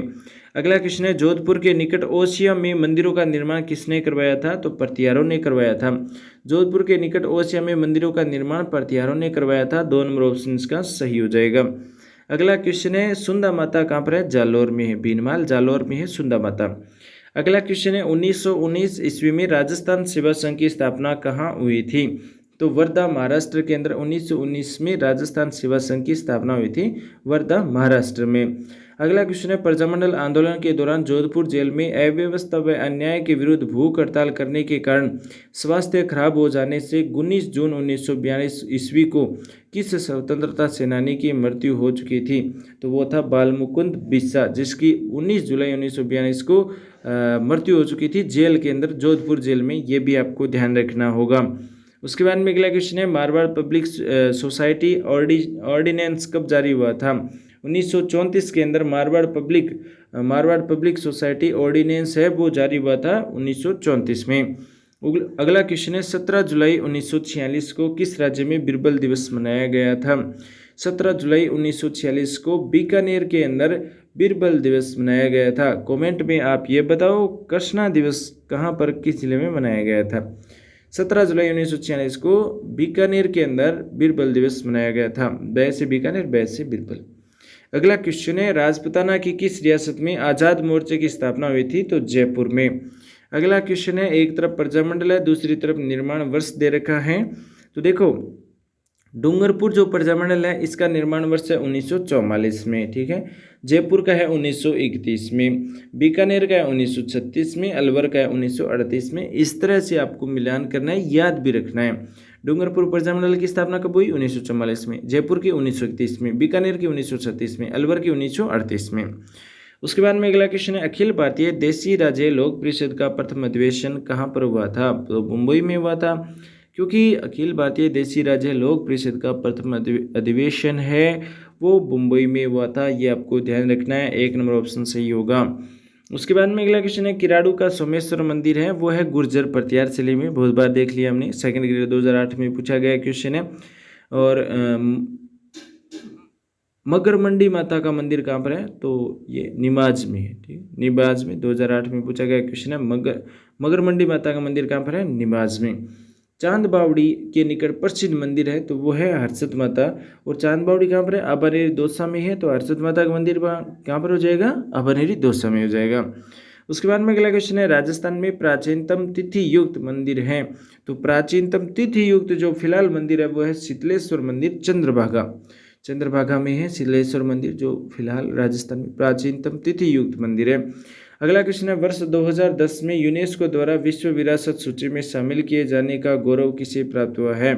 अगला क्वेश्चन है, जोधपुर के निकट ओसिया में मंदिरों का निर्माण किसने करवाया था? तो प्रतिहारों ने करवाया था। जोधपुर के निकट ओसिया में मंदिरों का निर्माण प्रतिहारों ने करवाया था। 2 नंबर ऑप्शन का सही हो जाएगा। अगला क्वेश्चन है, सुंदा माता कहाँ पर है? जालोर में है। भीनमाल जालोर में है सुंदा माता। अगला क्वेश्चन है, 1919 ईस्वी में राजस्थान सेवा संघ की स्थापना कहाँ हुई थी? तो वर्धा महाराष्ट्र के अंदर 1919 में राजस्थान सेवा संघ की स्थापना हुई थी, वर्धा महाराष्ट्र में। अगला क्वेश्चन है, प्रजामंडल आंदोलन के दौरान जोधपुर जेल में अव्यवस्था व अन्याय के विरुद्ध भूख हड़ताल करने के कारण स्वास्थ्य खराब हो जाने से 19 जून 1942 ईस्वी को किस स्वतंत्रता सेनानी की मृत्यु हो चुकी थी? तो वो था बालमुकुंद बिस्सा, जिसकी 19 जुलाई 1942 को
मृत्यु हो चुकी थी जेल के अंदर, जोधपुर जेल में। ये भी आपको ध्यान रखना होगा। उसके बाद में अगला क्वेश्चन है, मारवाड़ पब्लिक सोसाइटी ऑर्डिनेंस कब जारी हुआ था? 1934 के अंदर मारवाड़ पब्लिक सोसाइटी ऑर्डिनेंस है वो जारी हुआ था 1934 में। अगला क्वेश्चन है, 17 जुलाई 1946 को किस राज्य में बीरबल दिवस मनाया गया था? 17 जुलाई 1946 को बीकानेर के अंदर बीरबल दिवस मनाया गया था। कमेंट में आप ये बताओ कृष्णा दिवस कहाँ पर, किस जिले में मनाया गया था? 17 जुलाई 1946 को बीकानेर के अंदर बीरबल दिवस मनाया गया था। बै से बीकानेर, बै से बीरबल। अगला क्वेश्चन है, राजपूताना की किस रियासत में आज़ाद मोर्चे की स्थापना हुई थी? तो जयपुर में। अगला क्वेश्चन है, एक तरफ प्रजामंडल है, दूसरी तरफ निर्माण वर्ष दे रखा है। तो देखो, डूंगरपुर जो प्रजामंडल है इसका निर्माण वर्ष है 1944 में, ठीक है। जयपुर का है 1931 में, बीकानेर का है 1936 में, अलवर का है 1938 में। इस तरह से आपको मिलान करना है, याद भी रखना है। डूंगरपुर प्रजामंडल की स्थापना कब हुई? 1944 में, जयपुर की 1931 में, बीकानेर की 1936 में, अलवर की 1938 में। उसके बाद में अगला क्वेश्चन है, अखिल भारतीय देशी राज्य लोक परिषद का प्रथम अधिवेशन कहाँ पर हुआ था? तो मुंबई में हुआ था, क्योंकि अखिल भारतीय देशी राज्य लोक परिषद का प्रथम अधिवेशन है वो मुंबई में हुआ था। ये आपको ध्यान रखना है, 1 नंबर ऑप्शन सही होगा। उसके बाद में अगला क्वेश्चन है, किराड़ू का सोमेश्वर मंदिर है वो है गुर्जर प्रतिहार जिले में। बहुत बार देख लिया हमने, सेकंड ग्रेड 2008 में पूछा गया क्वेश्चन है। और मगर मंडी माता का मंदिर कहाँ पर है? तो ये निमाज में है, ठीक है, निमाज में। 2008 में पूछा गया क्वेश्चन है, मगर मंडी माता का मंदिर कहाँ पर है? निमाज में। चांद बावड़ी के निकट प्रसिद्ध मंदिर है तो वो है हर्षद माता। और चांद बावड़ी कहाँ पर है? अभानेरी दौसा में है, तो हर्षद माता का मंदिर कहाँ पर हो जाएगा? अभानेरी दौसा में हो जाएगा। उसके बाद में अगला क्वेश्चन है, राजस्थान में प्राचीनतम तिथि युक्त मंदिर है। तो प्राचीनतम तिथि युक्त जो फिलहाल मंदिर है वो है शीतलेश्वर मंदिर, चंद्रभागा में है शीतलेश्वर मंदिर, जो फिलहाल राजस्थान में प्राचीनतम तिथि युक्त मंदिर है। अगला क्वेश्चन है, वर्ष 2010 में यूनेस्को द्वारा विश्व विरासत सूची में शामिल किए जाने का गौरव किसे प्राप्त हुआ है?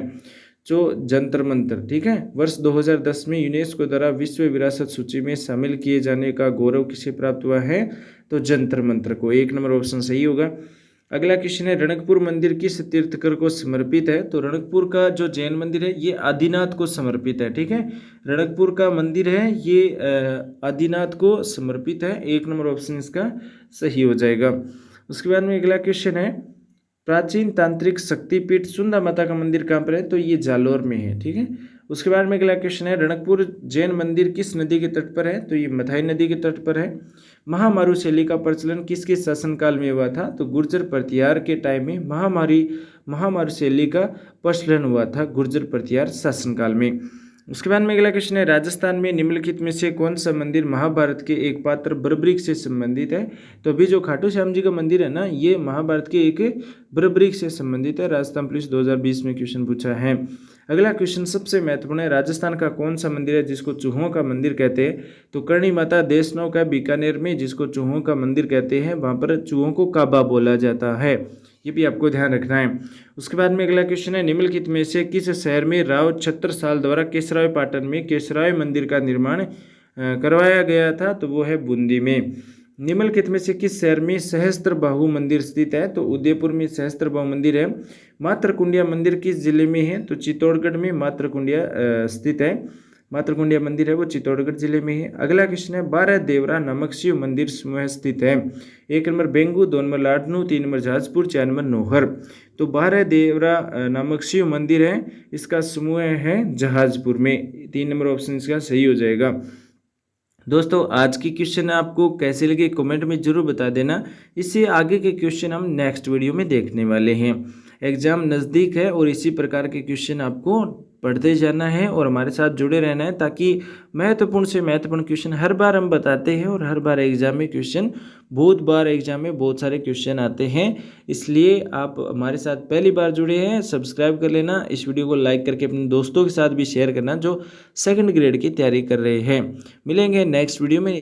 जो जंतर मंतर, ठीक है। वर्ष 2010 में यूनेस्को द्वारा विश्व विरासत सूची में शामिल किए जाने का गौरव किसे प्राप्त हुआ है? तो जंतर मंतर को। 1 नंबर ऑप्शन सही होगा। अगला क्वेश्चन है, रणकपुर मंदिर किस तीर्थकर को समर्पित है? तो रणकपुर का जो जैन मंदिर है ये आदिनाथ को समर्पित है, ठीक है। रणकपुर का मंदिर है ये आदिनाथ को समर्पित है। 1 नंबर ऑप्शन इसका सही हो जाएगा। उसके बाद में अगला क्वेश्चन है, प्राचीन तांत्रिक शक्तिपीठ सुंदा माता का मंदिर कहाँ पर है? तो ये जालोर में है, ठीक है। उसके बाद में अगला क्वेश्चन है, रणकपुर जैन मंदिर किस नदी के तट पर है? तो ये मथाई नदी के तट पर है। महामारू शैली का प्रचलन किसके शासनकाल में हुआ था? तो गुर्जर प्रतिहार के टाइम में महामारू शैली का प्रचलन हुआ था गुर्जर प्रतिहार शासनकाल में। उसके बाद में अगला क्वेश्चन है, राजस्थान में निम्नलिखित में से कौन सा मंदिर महाभारत के एक पात्र बर्बरीक से संबंधित है? तो अभी जो खाटू श्याम जी का मंदिर है ना, ये महाभारत के एक बर्बरीक से संबंधित है। राजस्थान पुलिस 2020 में क्वेश्चन पूछा है। अगला क्वेश्चन सबसे महत्वपूर्ण है, राजस्थान का कौन सा मंदिर है जिसको चूहों का मंदिर कहते हैं? तो करणी माता देशनौ का बीकानेर में जिसको चूहों का मंदिर कहते हैं, वहाँ पर चूहों को काबा बोला जाता है। ये भी आपको ध्यान रखना है। उसके बाद में अगला क्वेश्चन है, निम्नलिखित में से किस शहर में राव छत्रसाल द्वारा केसराय पाटन में केसराय मंदिर का निर्माण करवाया गया था? तो वो है बूंदी में। निम्नलिखित में से किस शहर में सहस्त्रबाहु मंदिर स्थित है? तो उदयपुर में सहस्त्रबाहु मंदिर है। मातृकुंडिया मंदिर किस जिले में है? तो चित्तौड़गढ़ में मातृकुंडिया स्थित है। मातृकुंडिया मंदिर है वो चित्तौड़गढ़ जिले में है। अगला क्वेश्चन है, 12 देवरा नामक शिव मंदिर समूह स्थित है। 1 number बेंगू, 2 number Ladnun, 3 number Jahazpur, 4 number Nohar. तो 12 देवरा नामक शिव मंदिर है, इसका समूह है जहाजपुर में। 3 नंबर ऑप्शन इसका सही हो जाएगा। दोस्तों आज की क्वेश्चन आपको कैसे लगे कमेंट में जरूर बता देना। इससे आगे के क्वेश्चन हम नेक्स्ट वीडियो में देखने वाले हैं। एग्जाम नज़दीक है और इसी प्रकार के क्वेश्चन आपको पढ़ते जाना है और हमारे साथ जुड़े रहना है, ताकि महत्वपूर्ण से महत्वपूर्ण क्वेश्चन हर बार हम बताते हैं और हर बार एग्जाम में क्वेश्चन बहुत सारे क्वेश्चन आते हैं। इसलिए आप हमारे साथ पहली बार जुड़े हैं, सब्सक्राइब कर लेना, इस वीडियो को लाइक करके अपने दोस्तों के साथ भी शेयर करना जो सेकंड ग्रेड की तैयारी कर रहे हैं। मिलेंगे नेक्स्ट वीडियो में।